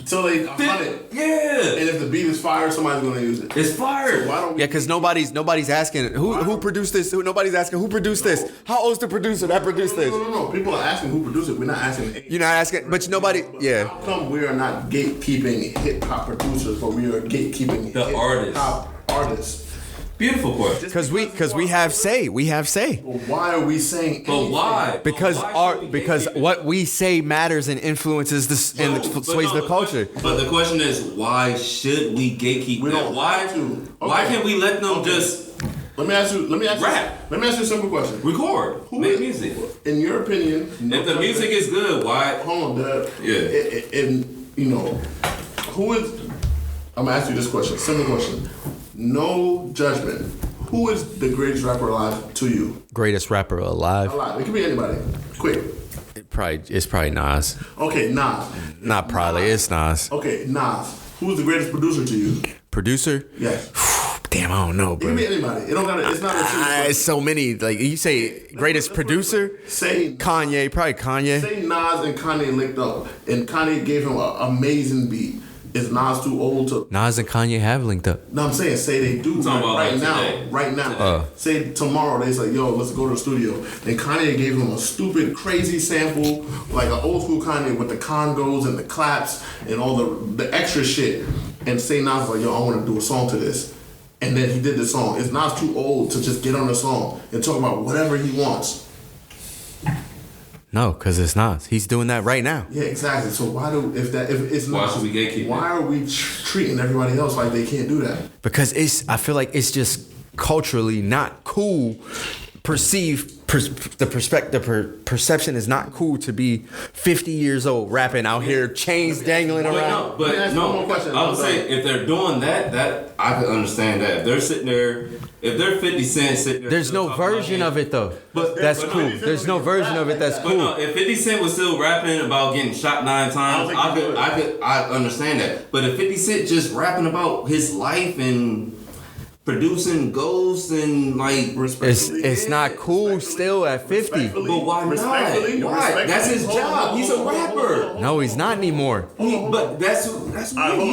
till they 100. Yeah. And if the beat is fire, somebody's gonna use it. It's fire. So why don't we? Yeah, because nobody's asking who produced this. Nobody's asking who produced this. How old's the producer that produced this? No. People are asking who produced it. We're not asking the age. You're not asking, but nobody. Yeah. How come we are not gatekeeping hip hop producers, but we are gatekeeping The hip hop artists? Beautiful question. Because we have say. We have say. Well, why are we saying? But anything? why? Because But why art, should we because gatekeep it? what we say matters and influences this and But sways no, the culture. But the question is, why should we gatekeep We that? don't Why? have to. Why Okay. can't we let them Okay. just Let me ask you. Rap. Let me ask you a simple question. record, make music? In your opinion, If the music is good, why? hold on, Dad. Yeah. And you know, who is? I'm gonna ask you this question. Simple question. No judgment. Who is the greatest rapper alive to you? Greatest rapper alive. Alive. It could be anybody. Quick. It's probably Nas. Okay, Nas. Not probably. It's Nas. Okay, Nas. Who's the greatest producer to you? Producer. Yes. Damn, I don't know, It can bro. be anybody. It don't gotta. It's not a It's serious so many. Like you say, greatest producer. Say Kanye, probably Kanye. Say Nas and Kanye linked up, and Kanye gave him an amazing beat. Is Nas too old to? Nas and Kanye have linked up. No, I'm saying say they do talking about right like now. today. Right now. Say tomorrow they say, yo, let's go to the studio. And Kanye gave him a stupid, crazy sample, like an old school Kanye with the congos and the claps and all the extra shit. And say Nas was like, yo, I want to do a song to this. And then he did the song. Is Nas too old to just get on the song and talk about whatever he wants? No, because it's Nas. He's doing that right now. Yeah, exactly. So if it's Why not, should we gatekeep why it? are we treating everybody else like they can't do that? Because I feel like it's just culturally not cool. The perception is not cool to be 50 years old rapping out here, chains dangling But around. no, Let me but ask you one more question. I would say if they're doing that I could understand that. If they're sitting there, if they're 50 Cent sitting there, There's still no talking about version him, of it though. But That's but cool. no, There's no version of it that's But no, cool. if 50 Cent was still rapping about getting shot 9 times, I understand that. But if 50 Cent just rapping about his life and producing ghosts and like It's not cool still at 50. But why not? Why? That's his job. He's a rapper. No, he's not anymore. But that's he's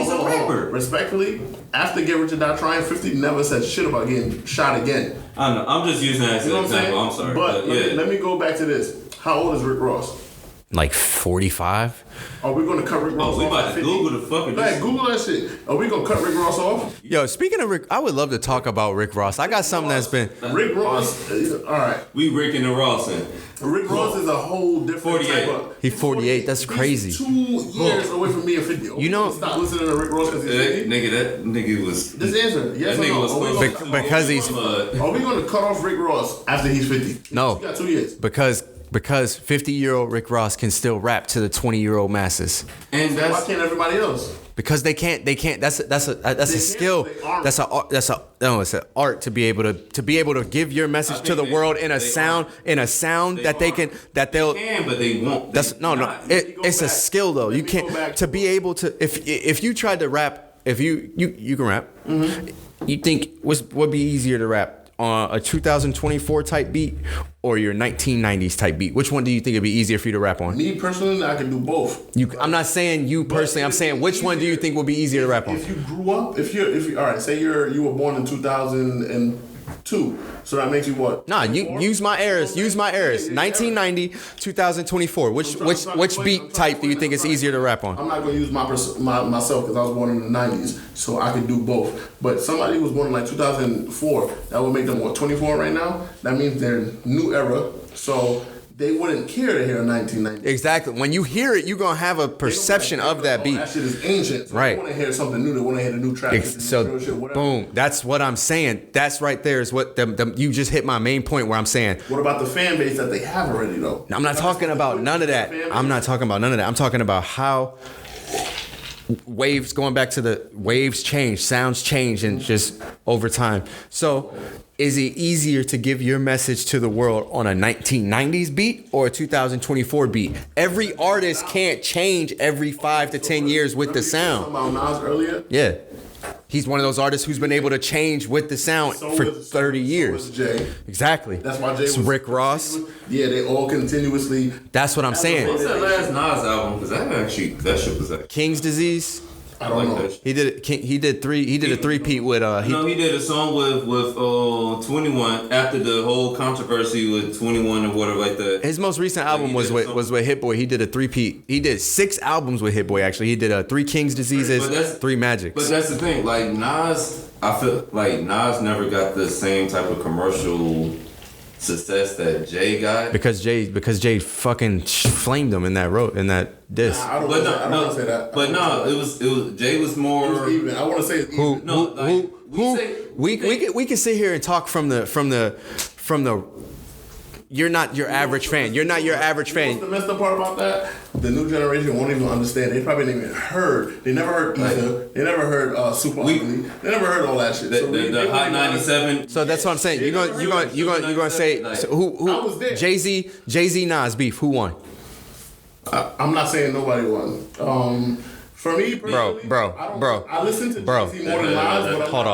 a rapper. Respectfully, after Get Rich or Die Trying, 50 never said shit about getting shot again. I know. I'm just using that as You know an what I'm saying? example. I'm sorry. But yeah. let me go back to this. How old is Rick Ross? Like 45. Are we going to cut Rick Ross off? We about at to 50? Google the fucking Go ahead, Google that shit. Are we going to cut Rick Ross off? Yo, speaking of Rick, I would love to talk about Rick Ross. I got something that's been. Rick Ross, all right. We Rick and Rawson. Rick Ross is a whole different 48. type of. He 48. That's He's crazy. 2 years away from being 50. You know- Stop listening to Rick Ross because he's 50. Nigga, that nigga was. Just answer. Yes That or nigga no? was Are we supposed gonna- to- because he's- Are we going to cut off Rick Ross after he's 50? No. He got 2 years. Because 50-year-old Rick Ross can still rap to the 20-year-old masses. And Why that's can't everybody else? Because they can't. That's a skill. they aren't. It's an art to be able to give your message to the think world they- in a they sound They that they are. can that they'll. can, but they won't. That's They no. not. It's a back. skill though. Let You me go back can't to- to be able to if you tried to rap if you can rap. Mm-hmm. You think would be easier to rap on a 2024 type beat or your 1990s type beat? Which one do you think would be easier for you to rap on? Me personally, I can do both. I'm not saying you personally. I'm saying which one do you think would be easier to rap on? If you grew up, if you all right, say you were born in 2000 and 2. So that makes you what? Nah, you 24? use my errors. Use my errors. 1990, 2024. Which beat type do you think is easier to rap on? I'm not gonna use myself because I was born in the 90s, so I could do both. But somebody who was born in like 2004, that would make them what, 24 right now? That means they're new era. So they wouldn't care to hear 1990. Exactly. When you hear it, you're gonna have a perception of that beat. That shit is ancient. So Right. They want to hear something new. They want to hear the new track. So boom, that's what I'm saying. That's right there is what you just hit my main point where I'm saying. What about the fan base that they have already though? I'm not talking about none of that. I'm not talking about none of that. I'm talking about how waves, going back to the waves change, sounds change, and just over time. So is it easier to give your message to the world on a 1990s beat or a 2024 beat? Every artist can't change every 5 to 10 years with the sound. About Nas earlier. Yeah. He's one of those artists who's been able to change with the sound for 30 years. So was Jay. Exactly. That's why Jay was Rick Ross. Yeah, they all continuously. That's what I'm saying. What's that last Nas album? Because that shit was like. King's Disease. I don't know. He did a three-peat with He did a song with 21 after the whole controversy with 21 or whatever like that. his most recent album was with Hit Boy. He did a three-peat. He did 6 albums with Hit Boy actually. He did 3 King's Diseases, 3 Magics. But that's the thing, like Nas, I feel like Nas never got the same type of commercial success that Jay got. Because Jay fucking flamed him in that diss. I don't want to say that. But no, it was Jay was more. It was even. I want to say it's even. We can sit here and talk from the. You're not your average fan. You're not your average fan. The messed up part about that, the new generation won't even understand. They probably didn't even heard. They never heard Ether. They never heard Super Ugly. They never heard all that shit. The Hot 97. So that's what I'm saying. You're gonna say so who Jay-Z Nas beef. Who won? I'm not saying nobody won. For me, personally, Bro. I listen to Bro. Jay-Z more than Nas, but Hold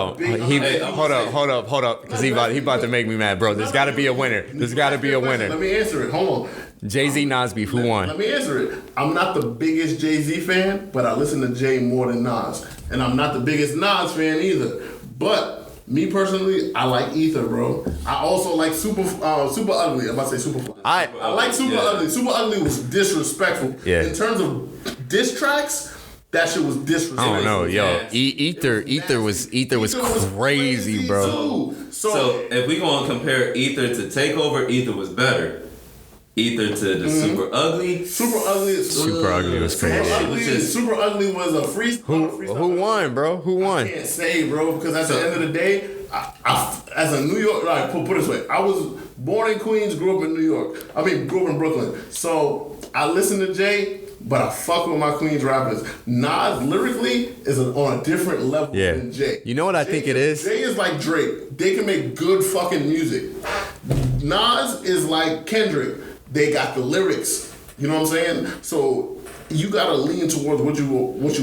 on. Hold up, because he about to make me mad, bro. There's got to be a winner. There's got to be a winner. Let me answer it. Hold on. Jay-Z Nas beef. Who won? Let me answer it. I'm not the biggest Jay-Z fan, but I listen to Jay more than Nas, and I'm not the biggest Nas fan either. But me personally, I like Ether, bro. I also like Super Ugly. I'm about to say Super. I like Super Ugly. Super Ugly was disrespectful. Yeah. In terms of diss tracks. That shit was disrespectful. I don't know, yo. Ether was crazy, bro. So if we gonna compare Ether to Takeover, Ether was better. Ether to the Super Ugly. Super Ugly was crazy. Super Ugly was a freestyle. Who won, bro? Who won? I can't say, bro, because at the end of the day, I as a New York, like put it this way, I was born in Queens, grew up in New York. Grew up in Brooklyn. So I listen to Jay. But I fuck with my Queens rappers. Nas lyrically is on a different level than Jay. You know what I think it is? Jay is like Drake. They can make good fucking music. Nas is like Kendrick. They got the lyrics. You know what I'm saying? So you gotta lean towards what you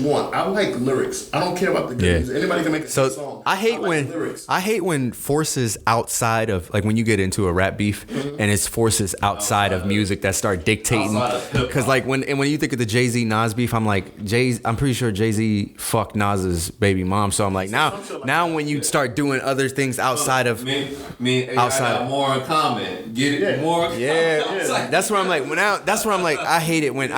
want. I like lyrics. I don't care about the good music. Anybody can make a song. I hate when forces outside of, like, when you get into a rap beef and it's forces outside of music that start dictating. Because like when you think of the Jay-Z Nas beef, I'm like, I'm pretty sure Jay-Z fucked Nas's baby mom. So I'm like, now when you start doing other things outside of outside got more in common. Get it more. Yeah. That's where I'm like, I hate it when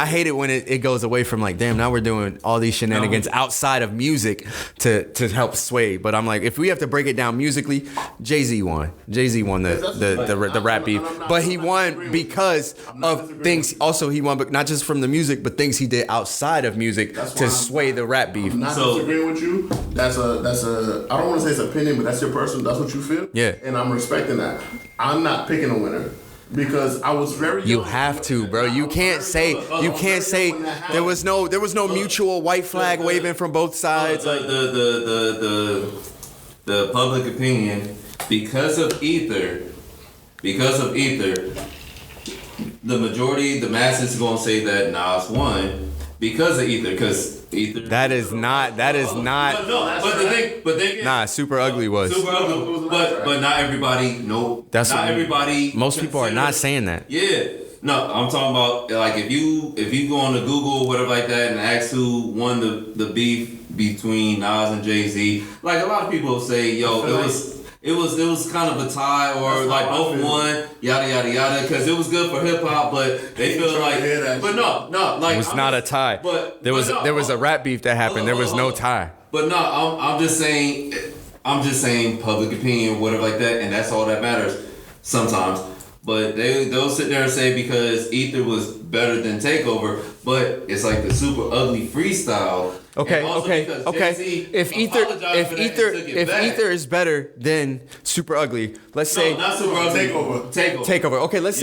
it goes away from like, damn, now we're doing all these shenanigans outside of music to help sway. But I'm like, if we have to break it down musically, Jay-Z won. Jay-Z won the rap beef. But he won because of things. Also, he won, but not just from the music, but things he did outside of music to sway the rap beef. I'm not disagreeing with you. That's a I don't want to say it's opinion, but that's your person. That's what you feel. Yeah. And I'm respecting that. I'm not picking a winner. Because I was very young. You have to, bro. You can't say there was no mutual white flag waving from both sides. The public opinion because of Ether, the majority, the masses, gonna say that Nas won because of Ether. Because Ether. That is not. But the thing. Nah, Super Ugly was. Super Ugly, but not everybody. No, that's not everybody. Most people are not saying that. Yeah. No, I'm talking about like if you go on to Google or whatever like that and ask who won the beef between Nas and Jay-Z, like a lot of people say, yo, it was kind of a tie or That's like how I both feel. won, yada yada yada, because it was good for hip hop, but they feel trying to hear that like, but shit. no, like It was not a tie. But there was a rap beef that happened. There was no tie. But no, I'm just saying public opinion, whatever like that, and that's all that matters sometimes. But they'll sit there and say because Ether was better than Takeover, but it's like the super ugly freestyle. Okay. Jay-Z If apologized for that and took it back. Ether is better than Super Ugly, let's say No, not super ugly. Takeover. Takeover. Okay, let's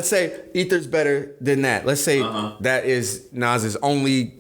say Ether's better than that. Let's say that is Nas's only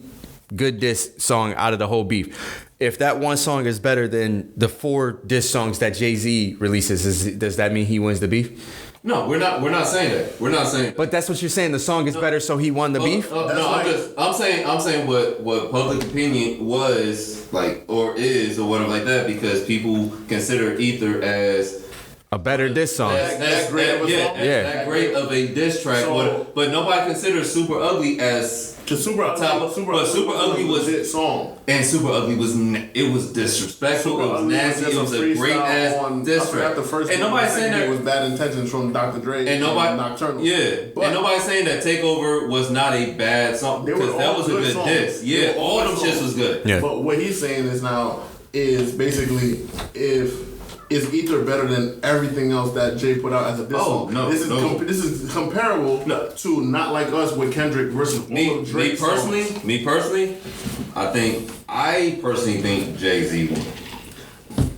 good diss song out of the whole beef. If that one song is better than the 4 diss songs that Jay-Z releases, does that mean he wins the beef? No, we're not saying that. We're not saying that. But that's what you're saying. The song is better, so he won the beef. I'm saying what public opinion was like or is or whatever like that because people consider Ether as A better diss song. that great of a song. That great of a diss track. So- but nobody considers Super Ugly as Cause Super Ugly was his song. and Super Ugly was it was disrespectful. Super it was Ugly nasty. It was a great ass diss track. The first and nobody saying that it was Bad Intentions from Dr. Dre and nobody Nocturnal. Yeah, But and nobody saying that Takeover was not a bad song They were because that all was a good good songs. diss. They Yeah, were all all them good shits songs. was good. Yeah. But what he's saying is basically if is Ether better than everything else that Jay put out as a diss song? no, This is no. this is comparable to Not Like Us with Kendrick versus all Me of Drake's songs. personally, I personally think Jay-Z won.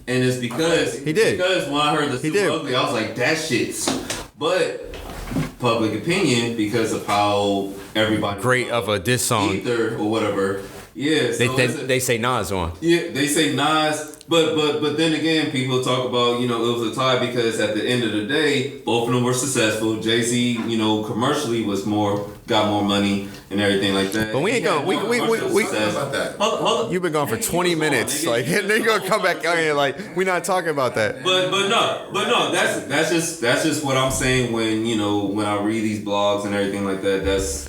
And it's because He did. Because when I heard the He Super did. Ugly, I was like, that shit's. But public opinion, because of how everybody Great of a diss song. Ether or whatever. Yeah, so They say Nas on. yeah, they say Nas, but then again, people talk about it was a tie because at the end of the day, both of them were successful. Jay-Z, commercially got more money and everything like that. But we ain't gonna- we- about that. Hold on. You've been gone for 20 minutes. Like, they gonna come back out here like, we're not talking about that. But no, that's just what I'm saying when I read these blogs and everything like that. That's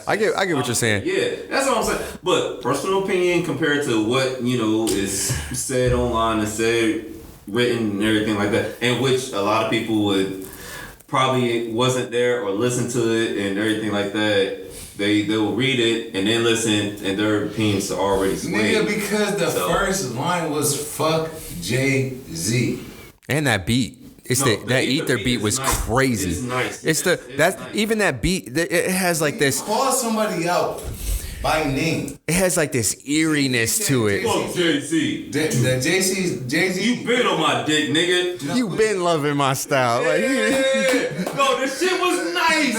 I get what you're saying. Yeah, that's what I'm saying. But personal opinion compared to what is said online and said written and everything like that, and which a lot of people would probably wasn't there or listen to it and everything like that. They'll read it and then listen, and their opinions are already swayed. Nigga, because the first line was fuck Jay-Z. And that beat. That Ether beat was nice. crazy. It's nice. It's nice. even that beat. It has like this. Call somebody out by name. It has like this eeriness to it. Fuck Jay-Z. The Jay-Z. You been on my dick, nigga. You been loving my style. Like, No, the shit was nice.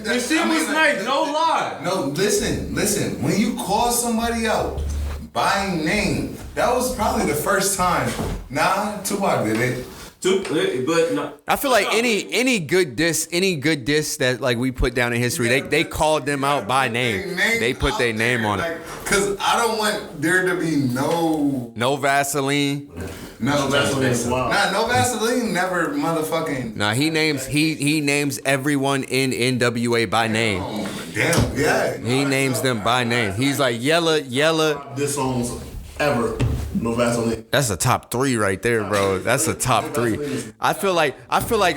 The shit was nice. No lie. No, listen. When you call somebody out by name, that was probably the first time. Nah, Tupac did it. But no. I feel like any good diss that like we put down in history, they called them out by name. They put their name on it. Cause I don't want there to be No Vaseline. no Vaseline is wild. no Vaseline never motherfucking. Nah, he names everyone in NWA by name. Damn, yeah. He names them by name. He's like Yella. Diss songs ever. No Vaseline. That's a top 3 right there, bro. That's a top 3. I feel like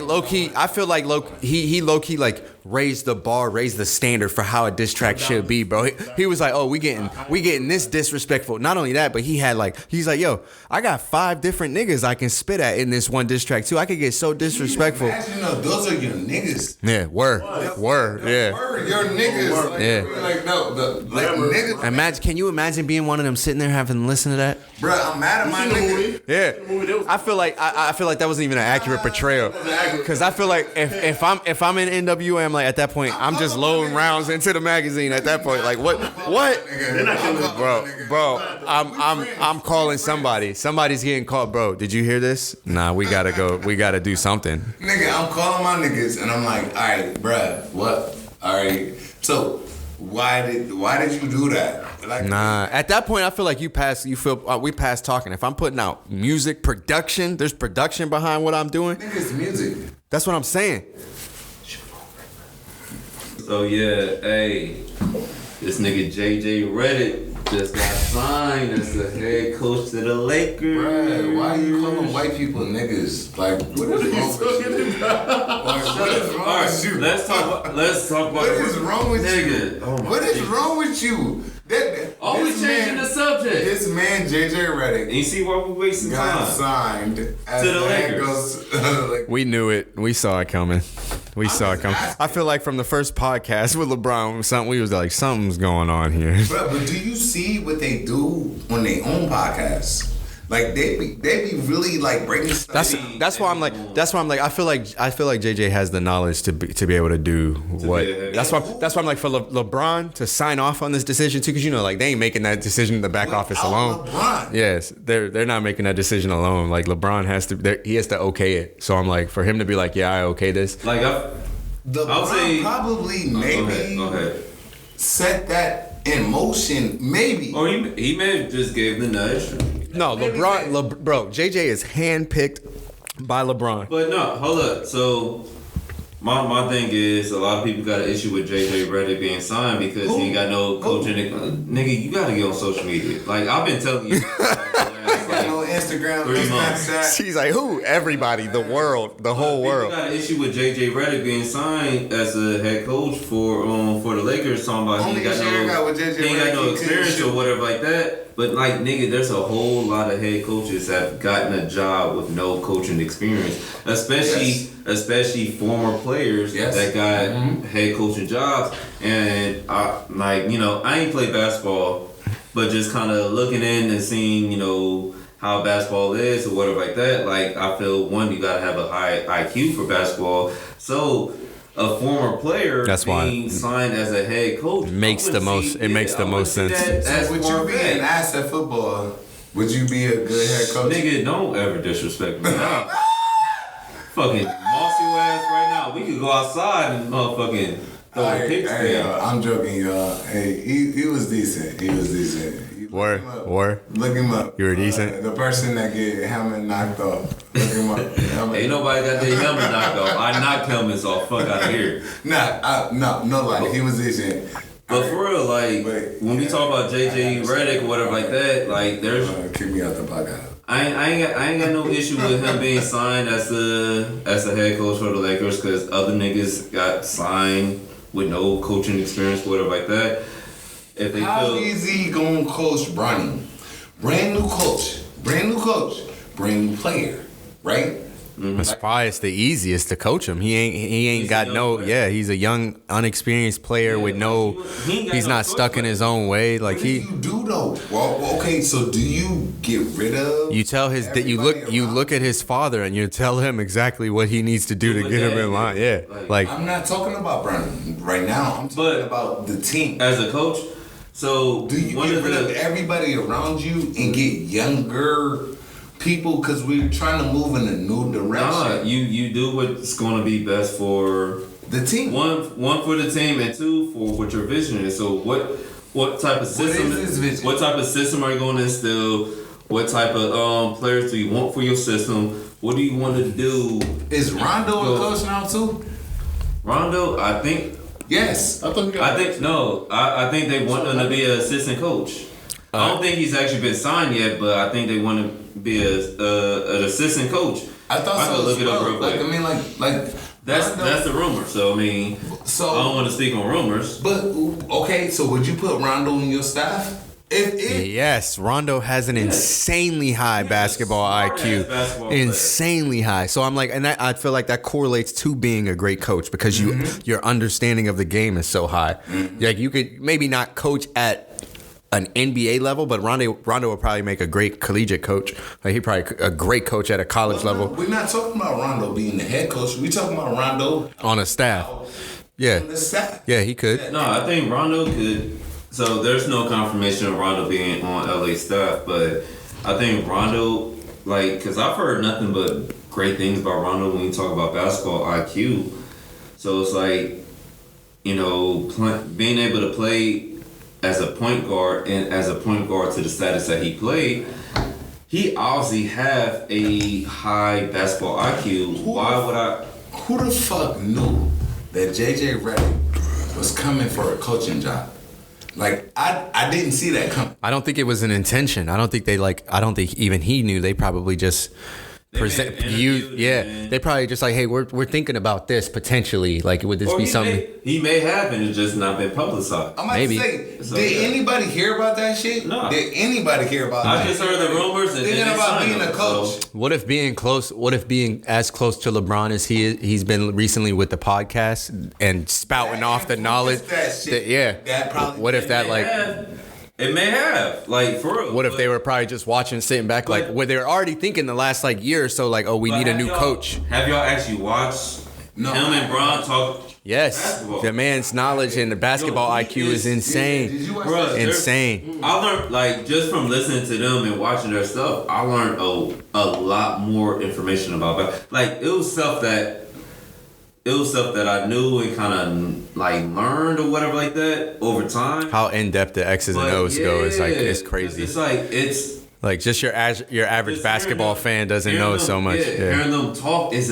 low key. He low key like raised the bar, raised the standard for how a diss track should be, bro. He was like, oh, we getting this disrespectful. Not only that, but he's like, yo, I got 5 different niggas I can spit at in this one diss track too. I could get so disrespectful. Imagine, those are your niggas. Yeah, word, yeah. Word, your niggas. Like, Yeah. Like niggas. Imagine, can you imagine being one of them sitting there having to listen to that? Bruh, I'm mad at my nigga. Yeah, I feel like that wasn't even an accurate portrayal. Cause I feel like if I'm in NWA, I'm like at that point I'm just loading rounds into the magazine. At that point, like what, bro? I'm calling somebody. Somebody's getting called, bro. Did you hear this? Nah, we gotta go. We gotta do something. Nigga, I'm calling my niggas and I'm like, all right, bruh, what? All right, so why did you do that? Like, Nah, at that point I feel like we past talking. If I'm putting out music production, there's production behind what I'm doing. niggas music. That's what I'm saying. So yeah, hey, this nigga JJ Redick just got signed as the head coach to the Lakers. Bruh, why you calling white people niggas? Like, what is wrong with you? Like, what is wrong with you? Let's talk about What is wrong with nigga. you? Oh my What is God. wrong with you? Always changing the subject. This man, JJ Redick, And you see why we wasting got time? signed as To the head Lakers. coach. We knew it. We saw it coming. We saw it coming. I feel like from the first podcast with LeBron, we was like, something's going on here. But do you see what they do on their own podcasts? Like they be really like breaking stuff. That's why I'm like I feel like JJ has the knowledge to be able to do what. That's why I'm like for LeBron to sign off on this decision too, because you know like they ain't making that decision in the back office alone. LeBron. Yes, they're not making that decision alone. Like LeBron has to okay it. So I'm like for him to be like, yeah, I okay this. Like I'll say probably maybe Go ahead. set that in motion. Maybe. Or he may have just gave the nudge. No, bro, JJ is handpicked by LeBron. But no, hold up. So my thing is a lot of people got an issue with JJ Redick being signed because he ain't got no coaching. Nigga, you gotta get on social media. Like I've been telling you. Got no Instagram, 3 months. Snapchat. She's like, who? Everybody, the world, the whole world. People got an issue with JJ Redick being signed as a head coach for the Lakers. Talking about he Only ain't got no experience or whatever like that. But like nigga, there's a whole lot of head coaches that have gotten a job with no coaching experience, especially former players that got head coaching jobs. And I ain't played basketball, but just kind of looking in and seeing how basketball is or whatever like that. Like I feel you gotta have a high IQ for basketball. So a former player being signed as a head coach makes the most sense. So would you be an ass at football? Would you be a good head coach? Nigga, don't ever disrespect me. Fucking mossy ass right now. We could go outside and motherfucking throw picks. I'm joking, y'all. Hey, he was decent. Word. Look him up. You were decent? The person that get helmet knocked off. Look him up. Ain't nobody got their helmet knocked off. I knocked helmets off. Fuck out of here. No, nobody. He was decent. But for real, like when we talk about JJ Redick or whatever like that, like there's kick me out the podcast. I ain't got no issue with him being signed as a head coach for the Lakers because other niggas got signed with no coaching experience, whatever like that. If they How easy gonna coach Bronny? Brand new coach, brand new player, right? As far as the easiest to coach him, he ain't got no. Player. Yeah, he's a young, unexperienced player with no. He's not stuck in his own way. Like What do you do though? Well, okay, so do you get rid of? You tell that you look at his father and you tell him exactly what he needs to do to get him in line. Yeah, like I'm not talking about Bronny right now. I'm talking about the team. as a coach. So Do you get rid of everybody around you and get younger people because we're trying to move in a new direction? Nah, you do what's going to be best for the team. One for the team, and two for what your vision is. So what type of system? What is this vision? What type of system are you going to instill? What type of players do you want for your system? What do you want to do? Is Rondo a coach now too? Rondo, I think. Yes. I think they want him to be an assistant coach. I don't think he's actually been signed yet, but I think they want to be an assistant coach. I thought so. Could look it up real Like quick. I mean, like That's the rumor. So I mean, I don't want to speak on rumors. But okay, so would you put Rondo in your staff? Yes, Rondo has an insanely high basketball IQ, insanely high. So I'm like, and I feel like that correlates to being a great coach because your understanding of the game is so high. Like you could maybe not coach at an NBA level, but Rondo would probably make a great collegiate coach. Like he probably a great coach at a college level. We're not talking about Rondo being the head coach. We're talking about Rondo on a staff. Yeah, on the staff. Yeah, he could. No, I think Rondo could. So there's no confirmation of Rondo being on LA staff, but I think Rondo, like, because I've heard nothing but great things about Rondo when you talk about basketball IQ. So it's like, being able to play as a point guard and as a point guard to the status that he played, he obviously have a high basketball IQ. Who the fuck knew that JJ Redick was coming for a coaching job? Like I didn't see that coming. I don't think it was an intention. I don't think I don't think even he knew. They probably just present you. Yeah, they probably just like, hey, we're thinking about this potentially. Like, would this be something? He may have, and it's just not been publicized. I'm about Maybe. to say, did anybody hear about that shit? No. Did anybody hear about that? I just heard the rumors. And Thinking about being a coach. What if being as close to LeBron as he's been recently with the podcast and spouting off the knowledge? That probably. What if that like? It may have, like, for real. What if they were probably just watching, sitting back, like, where they were already thinking the last like year or so, like, oh, we need a new coach. Have y'all actually watched him and Bron talk? Yes, basketball? the man's knowledge and the basketball IQ is insane. Did you watch Bruh, that? Insane. I learned, like, just from listening to them and watching their stuff, I learned a lot more information about basketball. Like, it was stuff that I knew and kind of like learned or whatever like that over time. How in depth the X's and O's go is like it's crazy. It's like just your average basketball fan doesn't know so much. Hearing them talk it's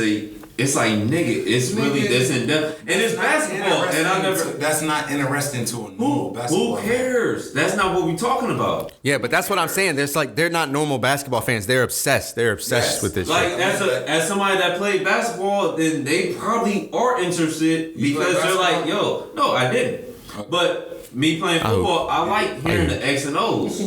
like nigga, it's really this in depth, and it's basketball, and I never. That's not interesting to a normal basketball. Who cares? That's not what we're talking about. Yeah, but that's what I'm saying. There's like they're not normal basketball fans. They're obsessed. They're obsessed with this. Like shit. as somebody that played basketball, then they probably are interested because they're like, yo, no, I didn't. But me playing football, I like hearing the X and O's.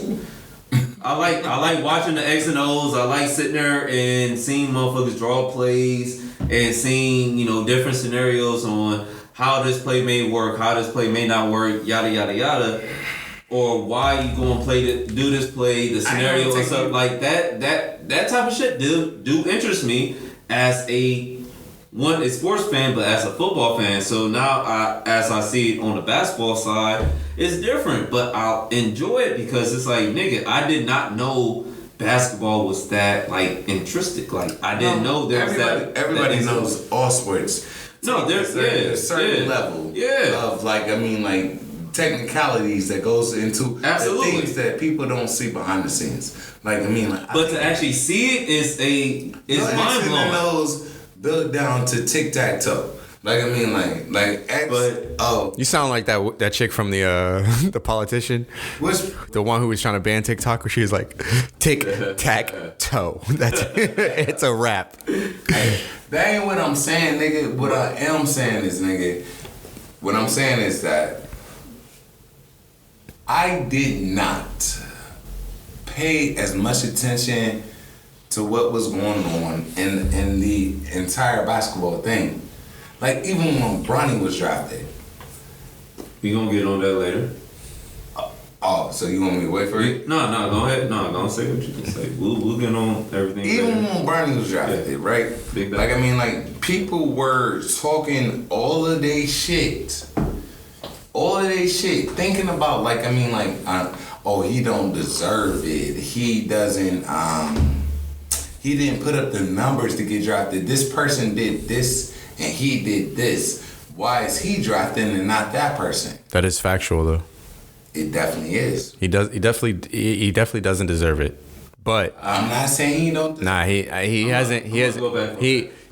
I like watching the X and O's. I like sitting there and seeing motherfuckers draw plays and seeing, different scenarios on how this play may work, how this play may not work, yada yada yada, or why you going to do this play, the scenario and stuff like that. That type of shit do interest me as a sports fan, but as a football fan. So now, as I see it on the basketball side, it's different. But I'll enjoy it because it's like, nigga, I did not know basketball was that like intrinsic. Like I didn't know there's that. Everybody knows all sports. No, there's a certain level of like technicalities that goes into the things that people don't see behind the scenes. Like but to actually see it is mind blowing. Knows built down to tic tac toe. You sound like that chick from the the politician. The one who was trying to ban TikTok, where she was like, tic tac toe. That's it's a rap. That ain't what I'm saying, nigga. What I am saying is, nigga, what I'm saying is that I did not pay as much attention to what was going on in the entire basketball thing. Like, even when Bronny was drafted. We gonna get on that later. Oh, so you want me to wait for it? No, go ahead. No, don't say what you can say. We'll get on everything even later. When Bronny was drafted, right? Big people were talking all of their shit. Thinking about, he don't deserve it. He doesn't, he didn't put up the numbers to get drafted. This person did this and he did this. Why is he drafted and not that person? That is factual, though. It definitely is. He definitely doesn't deserve it. But I'm not saying he don't. Nah, he hasn't.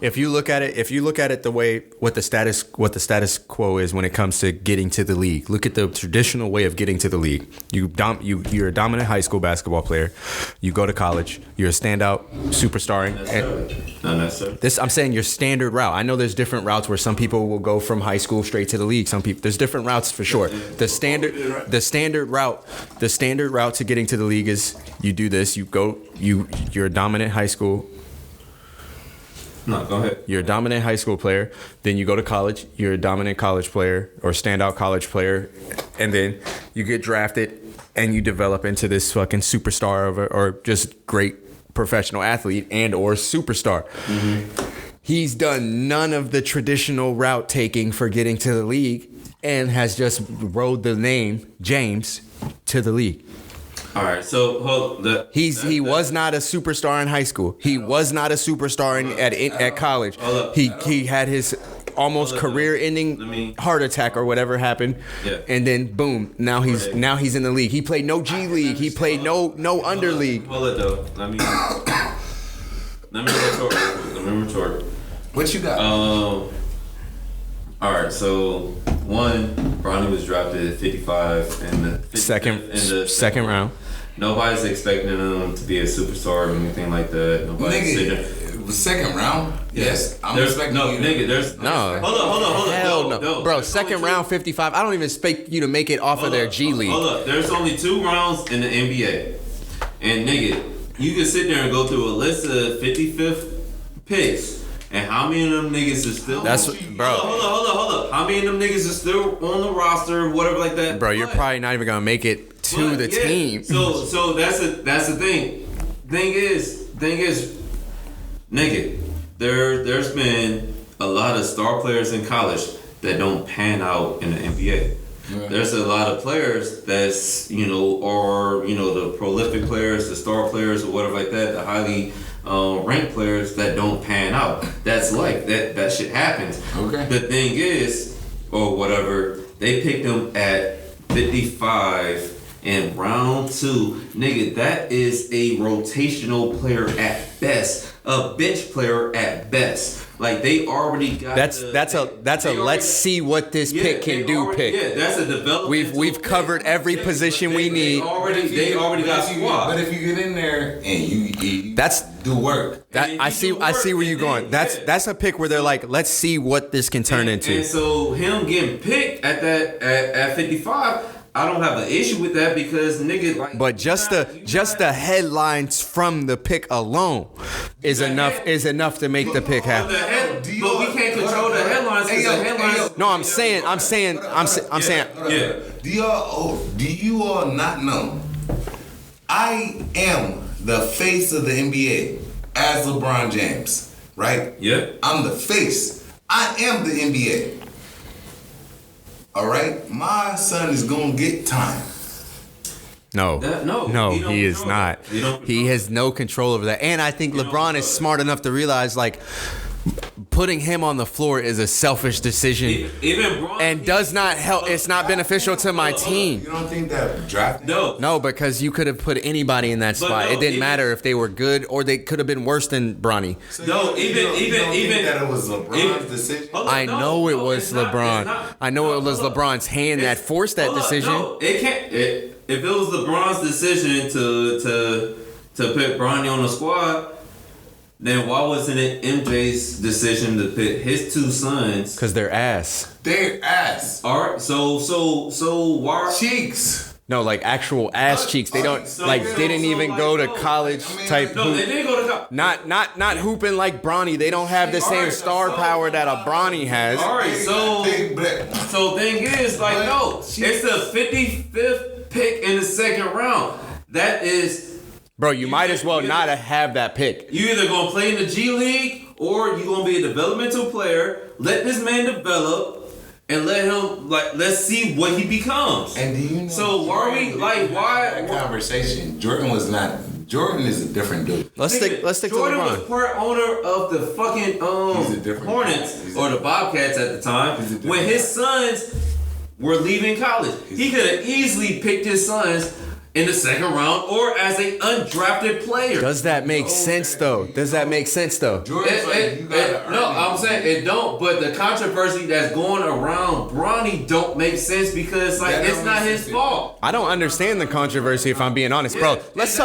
If you look at it the way what the status quo is when it comes to getting to the league. Look at the traditional way of getting to the league. You're a dominant high school basketball player. You go to college. You're a standout superstar. Not necessarily. I'm saying your standard route. I know there's different routes where some people will go from high school straight to the league. There's different routes for sure. The standard route to getting to the league is you do this. You're a dominant high school. No, go ahead. You're a dominant high school player. Then you go to college. You're a dominant college player or standout college player. And then you get drafted and you develop into this fucking superstar or just great professional athlete and or superstar. Mm-hmm. He's done none of the traditional route taking for getting to the league and has just rode the name James to the league. All right, so he was not a superstar in high school. He was not a superstar at college. He had his almost career-ending heart attack or whatever happened, and then boom, now he's in the league. He played no G League. He played no under league. Hold it though. Let me retort. What you got? All right, so One, Bronny was drafted at 55 in the second round. Nobody's expecting him to be a superstar or anything like that. Nigga, the second round? Yes. I'm expecting there's No. Hold on. Hell no. Bro, There's second only round 55. I don't even expect you to make it off of their G League. Hold up. There's only 2 rounds in the NBA. And nigga, you can sit there and go through a list of 55th picks. And how many of them niggas is still... That's bro. Hold up. How many of them niggas is still on the roster, whatever like that? Bro, you're probably not even gonna make it to the team. So that's the thing. Thing is, nigga, there's been a lot of star players in college that don't pan out in the NBA. Yeah. There's a lot of players that's, the prolific players, the star players or whatever like that, the highly ranked players that don't pan out. That's like, that shit happens. Okay. The thing is, or whatever, they picked him at 55 in round 2. Nigga, that is a rotational player at best. A bench player at best. Like they already got that's a let's see what this pick can do pick. Yeah, that's a development. We've covered every position we need. They already got squad. But if you get in there and you that's do work. I see where you're going. That's a pick where they're like, let's see what this can turn into. And so him getting picked at 55, I don't have an issue with that because nigga like. But just the headlines from the pick alone is enough to make the pick happen. But we can't control the headlines. No, I'm saying. Yeah. Do you all not know? I am the face of the NBA as LeBron James, right? Yeah. I'm the face. I am the NBA. All right, my son is gonna get time. No, he is not. He has no control over that. And I think LeBron is smart enough to realize, like, putting him on the floor is a selfish decision and does not help. It's not beneficial to my team. You don't think that draft? No, because you could have put anybody in that spot. It didn't matter if they were good or they could have been worse than Bronny. So you don't think that it was LeBron's decision. I know it was LeBron. I know it was LeBron's hand that forced that decision. No, it can't. If it was LeBron's decision to put Bronny on the squad, then why wasn't it MJ's decision to put his 2 sons? Because they're ass. They're ass. All right, so why? Cheeks. No, like actual ass cheeks. They don't didn't even go to college type. No, they didn't go to college. Not hooping like Bronny. They don't have the same star power that a Bronny has. All right, so thing is like no, it's the 55th pick in the second round. That is. Bro, you might as well not have that pick. You either gonna play in the G League or you gonna be a developmental player. Let this man develop and let him let's see what he becomes. And do you know? So why that conversation? Jordan is a different dude. Let's stick to Jordan LeBron. was part owner of the fucking Hornets or the Bobcats at the time when his sons were leaving college. He could have easily picked his sons in the second round or as an undrafted player. Does that make sense though? I'm saying it don't, but the controversy that's going around Bronny don't make sense because it's not his fault. I don't understand the controversy if I'm being honest, bro. Let's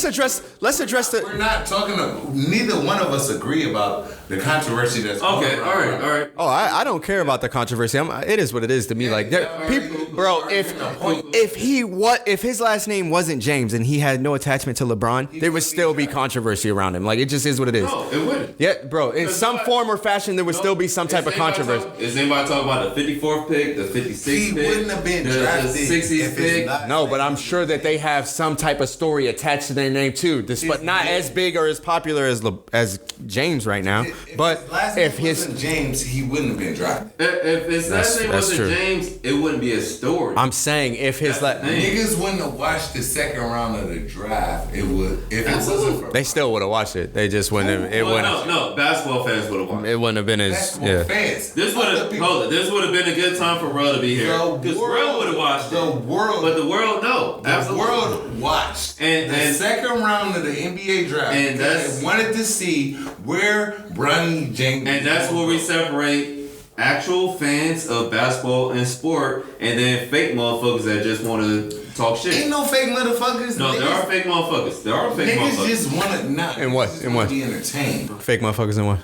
address the. We're not talking neither one of us agree about the controversy that's going okay, around. all right. Oh, I don't care about the controversy. It is what it is to me. Like people, bro. If his last name wasn't James and he had no attachment to LeBron, there would still be controversy around him. Like it just is what it is. No, it wouldn't. Yeah, bro. In some form or fashion, there would still be some type of controversy. Is anybody talking about the 54th pick, the 56th pick? He wouldn't have been drafted. The 60th pick. No, but I'm sure that they have some type of story attached to their name too. But not as big or as popular as James right now. But if his James, he wouldn't have been drafted. If his last name wasn't true. James, it wouldn't be a story. I'm saying if his niggas wouldn't have watched the second round of the draft. It would if it wasn't for they still would have watched it. They just wouldn't. No, basketball fans would have watched. It wouldn't have been as fans. This would have been a good time for Rull to be here because Rull would have watched the it. world, but the world no, the world watched the second round of the NBA draft, and they wanted to see where Bronny James. And that's where we separate actual fans of basketball and sport, and then fake motherfuckers that just want to talk shit. Ain't no fake motherfuckers. No, there are fake motherfuckers. There are fake Niggas motherfuckers. just wanna not. And what? And what? Be entertained, bro. Fake motherfuckers and what?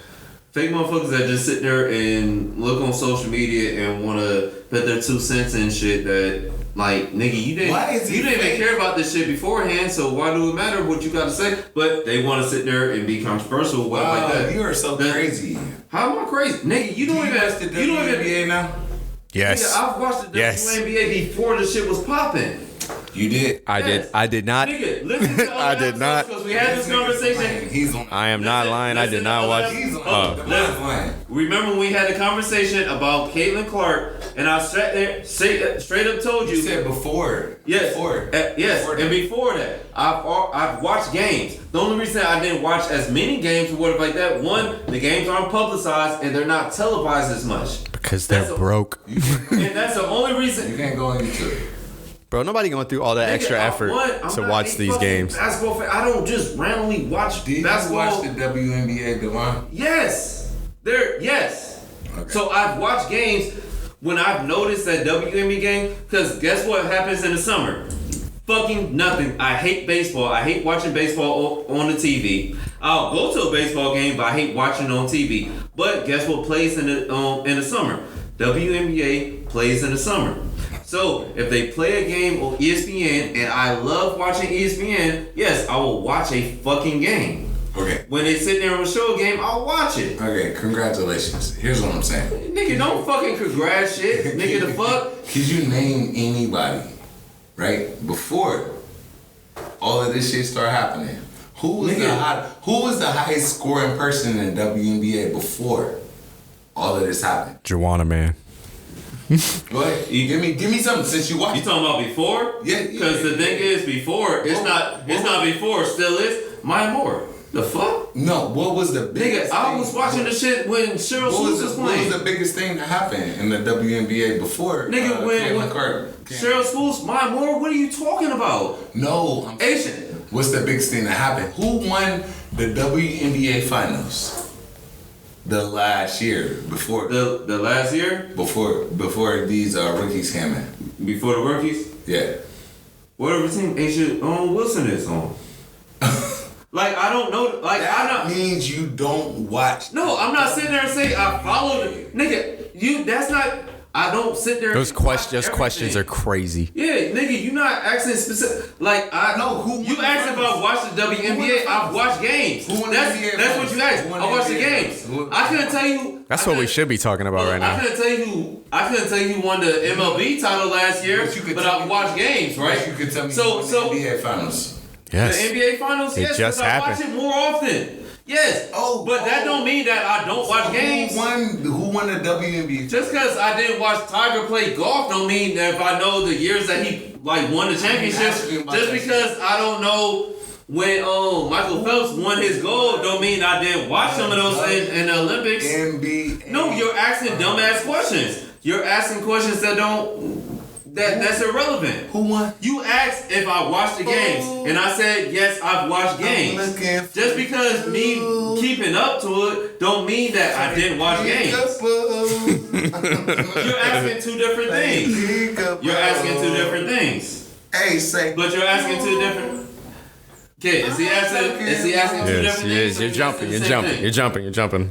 Fake motherfuckers that just sit there and look on social media and want to put their 2 cents in shit that, like, nigga, you didn't even care about this shit beforehand, so why do it matter what you got to say? But they want to sit there and be controversial like that. You are so crazy. How am I crazy? Nigga, you don't even watch the WNBA now? Yes. Nigga, I've watched the WNBA before the shit was popping. You did? I did not. Nigga, listen to I did not. Because we had this conversation. He's on. I am not lying. I did not watch. He's on. The man's lying. Remember when we had a conversation about Caitlin Clark, and I sat there, straight up told you. You said before. Yes. Before. Yes. Before and before that, I've watched games. The only reason I didn't watch as many games or whatever like that, one, the games aren't publicized and they're not televised as much. Because they're broke. And that's the only reason. You can't go on YouTube. Bro, nobody going through all that extra effort to watch these games. Basketball fan. I don't just randomly watch basketball. Did you watch the WNBA, Devon? Yes. Yes. Okay. So I've watched games when I've noticed that WNBA game, because guess what happens in the summer? Fucking nothing. I hate baseball. I hate watching baseball on the TV. I'll go to a baseball game, but I hate watching it on TV. But guess what plays in the summer? WNBA plays in the summer. So if they play a game on ESPN, and I love watching ESPN, yes, I will watch a fucking game. Okay. When they sit there and show a game, I'll watch it. Okay, congratulations. Here's what I'm saying. Nigga, don't fucking congrats shit. Nigga, the fuck? Could you name anybody, right, before all of this shit started happening? Who was the highest scoring person in the WNBA before all of this happened? Joanna, man. Go ahead. Give me something since you watched. You talking about before? Yeah. Because the thing is, before, it's not before, still is, Maya Moore. The fuck? No, what was the biggest Nigga, I was watching the shit when Cheryl Swoops was playing. What was the biggest thing that happened in the WNBA before? Nigga, when Cheryl Swoops, Maya Moore, what are you talking about? No, I'm Asian. What's the biggest thing that happened? Who won the WNBA finals? The last year before the last year before these rookies came in. Before the rookies? Yeah. Whatever team Asia Wilson is on. Like, I don't know. Like, that means you don't watch. No, I'm not sitting there and saying I followed it. Nigga, that's not. I don't sit there. Those questions are crazy. Yeah, nigga, you not asking specific. Like, I know who. You asked if I watched the WNBA. I've watched games. That's what you asked. I watched the games. I couldn't tell you. That's what we should be talking about right now. I couldn't tell you who won the MLB title last year, but I watched games, right? You could tell me so NBA finals. Yes. The NBA finals. It yes, just happened. happened. I watch it more often. Yes. But that don't mean that I don't watch games. Who won the WNBA? Just because I didn't watch Tiger play golf don't mean that if I know the years that he won the championships. Just because I don't know when Michael Phelps won his gold don't mean I didn't watch some of those in the Olympics. NBA. No, you're asking dumbass questions. You're asking questions that that's irrelevant. Who won? You asked if I watched the games, and I said yes, I've watched games. Just because me keeping up to it don't mean that I didn't watch games. You're asking two different things. You're asking two different things. Hey, say. But you're asking two different. Okay, is he asking two different things? You're jumping.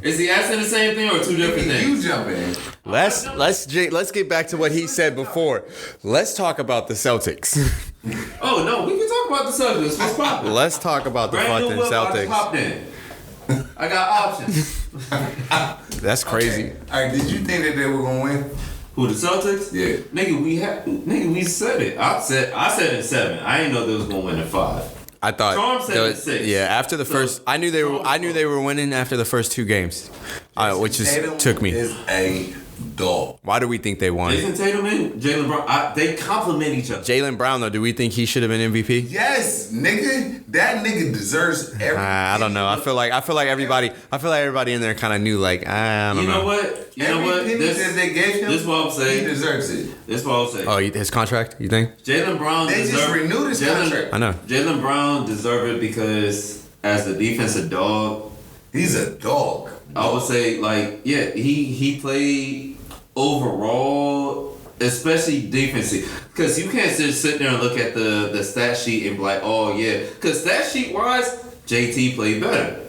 Is he asking the same thing or two different things? You jumping. Let's get back to what he said before. Let's talk about the Celtics. Oh no, we can talk about the Celtics. What's poppin'? Let's talk about the fucking Celtics. I got options. That's crazy. Okay. All right, did you think that they were gonna win? Who, the Celtics? Yeah. Nigga, we said it. I said in 7. I didn't know they was gonna win in 5. I thought. Charm said in 6. Yeah, after the first, I knew they were winning after the first 2 games, which just took me. Is a dog. Why do we think they won? Jason Tatum and Jaylen Brown, they complement each other. Jaylen Brown, though, do we think he should have been MVP? Yes, nigga. That nigga deserves everything. I don't know. I feel like everybody in there kind of knew. Like, I don't know. You know what? This they gave him. This is what I'm saying. He deserves it. This is what I'm saying. Oh, his contract? You think? Jaylen Brown. They just renewed his contract. I know. Jaylen Brown deserved it because as the defensive dog, He's a dog. I would say, like, yeah, he played overall, especially defensive. Because you can't just sit there and look at the stat sheet and be like, oh, yeah. Because stat sheet wise, JT played better.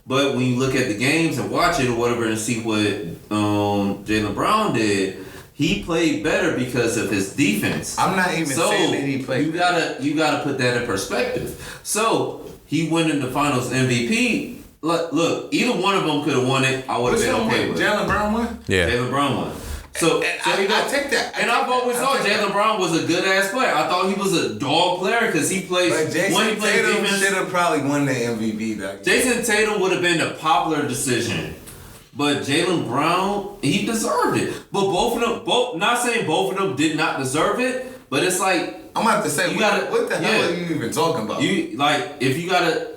But when you look at the games and watch it or whatever and see what Jaylen Brown did, he played better because of his defense. I'm not even saying that he played better. You gotta put that in perspective. So he went in the Finals MVP. Look, either one of them could have won it. I would have been okay with it. Jaylen Brown won? Yeah. Jaylen Brown won. So I take that. And I've always thought Jaylen Brown was a good ass player. I thought he was a dog player because he plays. But when he Jason played Tatum defense, should have probably won the MVP that game. Jason Tatum would have been the popular decision. But Jaylen Brown, he deserved it. But both of them, not saying both of them did not deserve it, but it's like I'm about to say, what the hell are you even talking about? You like if you gotta.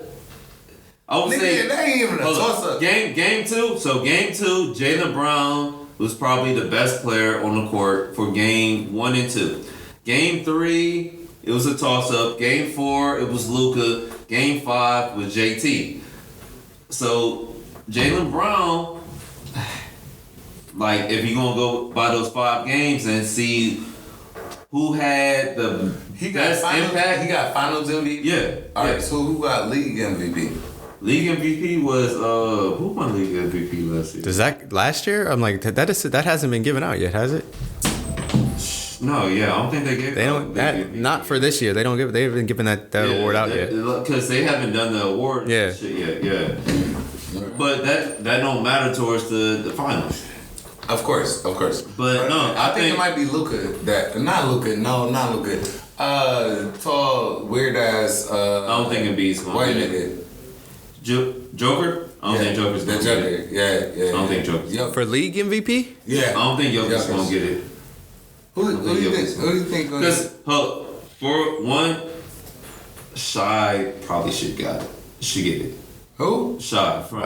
I would say that ain't even a toss up. Game two. So game two, Jaylen Brown was probably the best player on the court for game 1 and 2. Game 3, it was a toss up. Game 4, it was Luka. Game 5 was JT. So Jaylen Brown, like if you're gonna go by those 5 games and see who had the best impact, he got Finals MVP. Yeah. All right. So who got League MVP? League MVP was who won League MVP last year? Does that last year? I'm like that hasn't been given out yet, has it? No, yeah, I don't think they gave. They don't. Not for this year. They don't give. They haven't given that award out yet. Because they haven't done the award shit yet. Yeah. But that don't matter towards the finals. Of course. But no, I think it might be Luka. Not Luka. Tall, weird ass. I don't think Embiid's gonna white get it. Joker? I don't think Joker's gonna get it. Yeah. I don't think Joker's For league MVP? Yeah. I don't think Jokic's gonna get it. Who do you think? Because for one, Shy probably should get it. Who? Shy from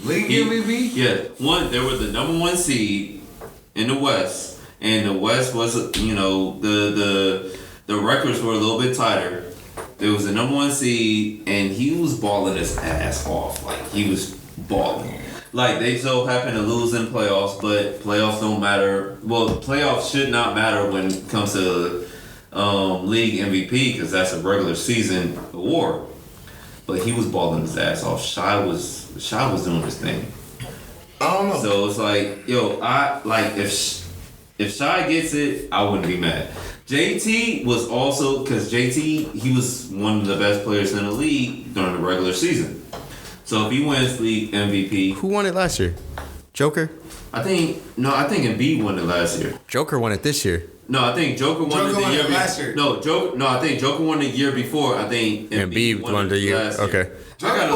League MVP? Yeah, they were the number 1 seed in the West, and the West was the records were a little bit tighter. There was the number 1 seed, and he was balling his ass off. Like he was balling. Like they so happened to lose in playoffs, but playoffs don't matter. Well, playoffs should not matter when it comes to league MVP because that's a regular season award. But he was balling his ass off. Shy was doing his thing. I don't know. So it's like, I like if Shy gets it, I wouldn't be mad. JT was also because JT he was one of the best players in the league during the regular season. So if he wins league MVP, who won it last year? Joker? I think Embiid won it last year. Joker won it this year. No, I think Joker won it the year last year. No, I think Joker won the year before. I think Embiid won the year. Okay. Joker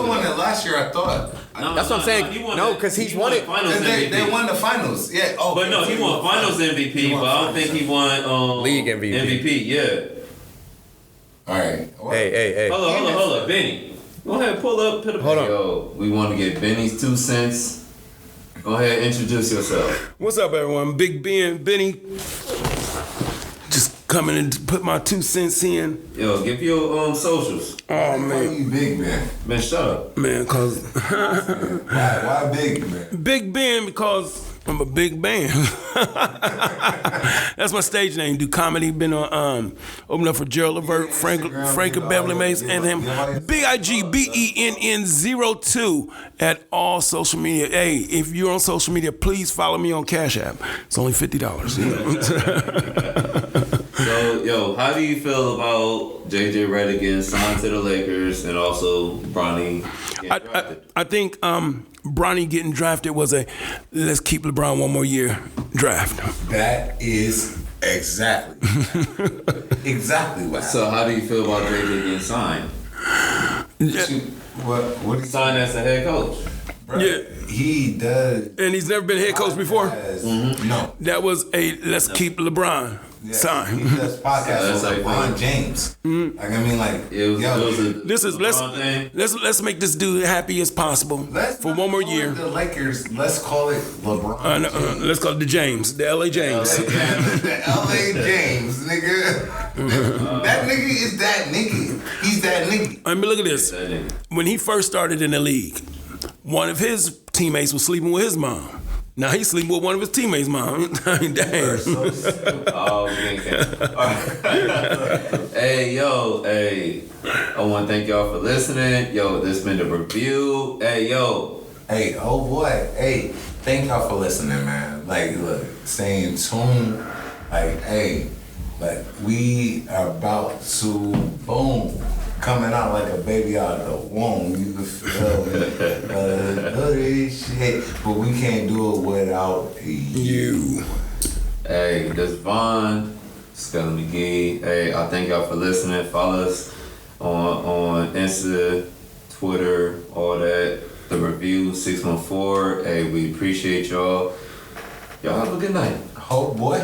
won it last year, I thought. That's what I'm saying. No, because he's won it. They won the finals. Yeah. Oh, but no, he won Finals MVP, but I don't think he won League MVP. MVP, yeah. All right. Hey. Hold up, Benny. Go ahead, pull up. Hold on. Yo, we want to get Benny's 2 cents. Go ahead, introduce yourself. What's up, everyone? Big Benny. Just coming in to put my 2 cents in. Yo, give your socials. Oh, Why man. you big, man? Man, shut up. Man, because... Why big, man? Big Ben, because I'm a big band. That's my stage name. Do comedy. Been on open up for Gerald Levert, Frank Beverly Mays, and him. BIGBENN02 at all social media. Hey, if you're on social media, please follow me on Cash App. It's only $50. So, how do you feel about JJ Redick getting signed to the Lakers and also Bronny getting drafted? I think Bronny getting drafted was a let's keep LeBron one more year draft. That is exactly what. So how do you feel about JJ getting signed? What he Signed as a head coach. Bro, Yeah. He does. And he's never been head coach before? No. That was a let's keep LeBron sign. He does podcasts with LeBron James. Like, I mean, like, Let's make this dude happy as possible for one more year. The Lakers, let's call it LeBron. Let's call it the James, the LA James. The LA James, nigga. That nigga is that nigga. He's that nigga. I mean, look at this. That nigga. When he first started in the league, one of his teammates was sleeping with his mom. Now he's sleeping with one of his teammates' mom. I mean, damn. Oh, we can't. All right. Hey, yo, hey. I want to thank y'all for listening. Yo, this been the review. Hey, yo. Hey, oh boy. Hey, thank y'all for listening, man. Like, look, stay in tune. Like, hey, like, we are about to, boom, coming out like a baby out of the womb. You can feel this shit, but we can't do it without you. Hey, this Vaughn, Scully McGee. Hey, I thank y'all for listening. Follow us on Insta, Twitter, all that. The review 614. Hey, we appreciate y'all. Y'all have a good night. Oh boy.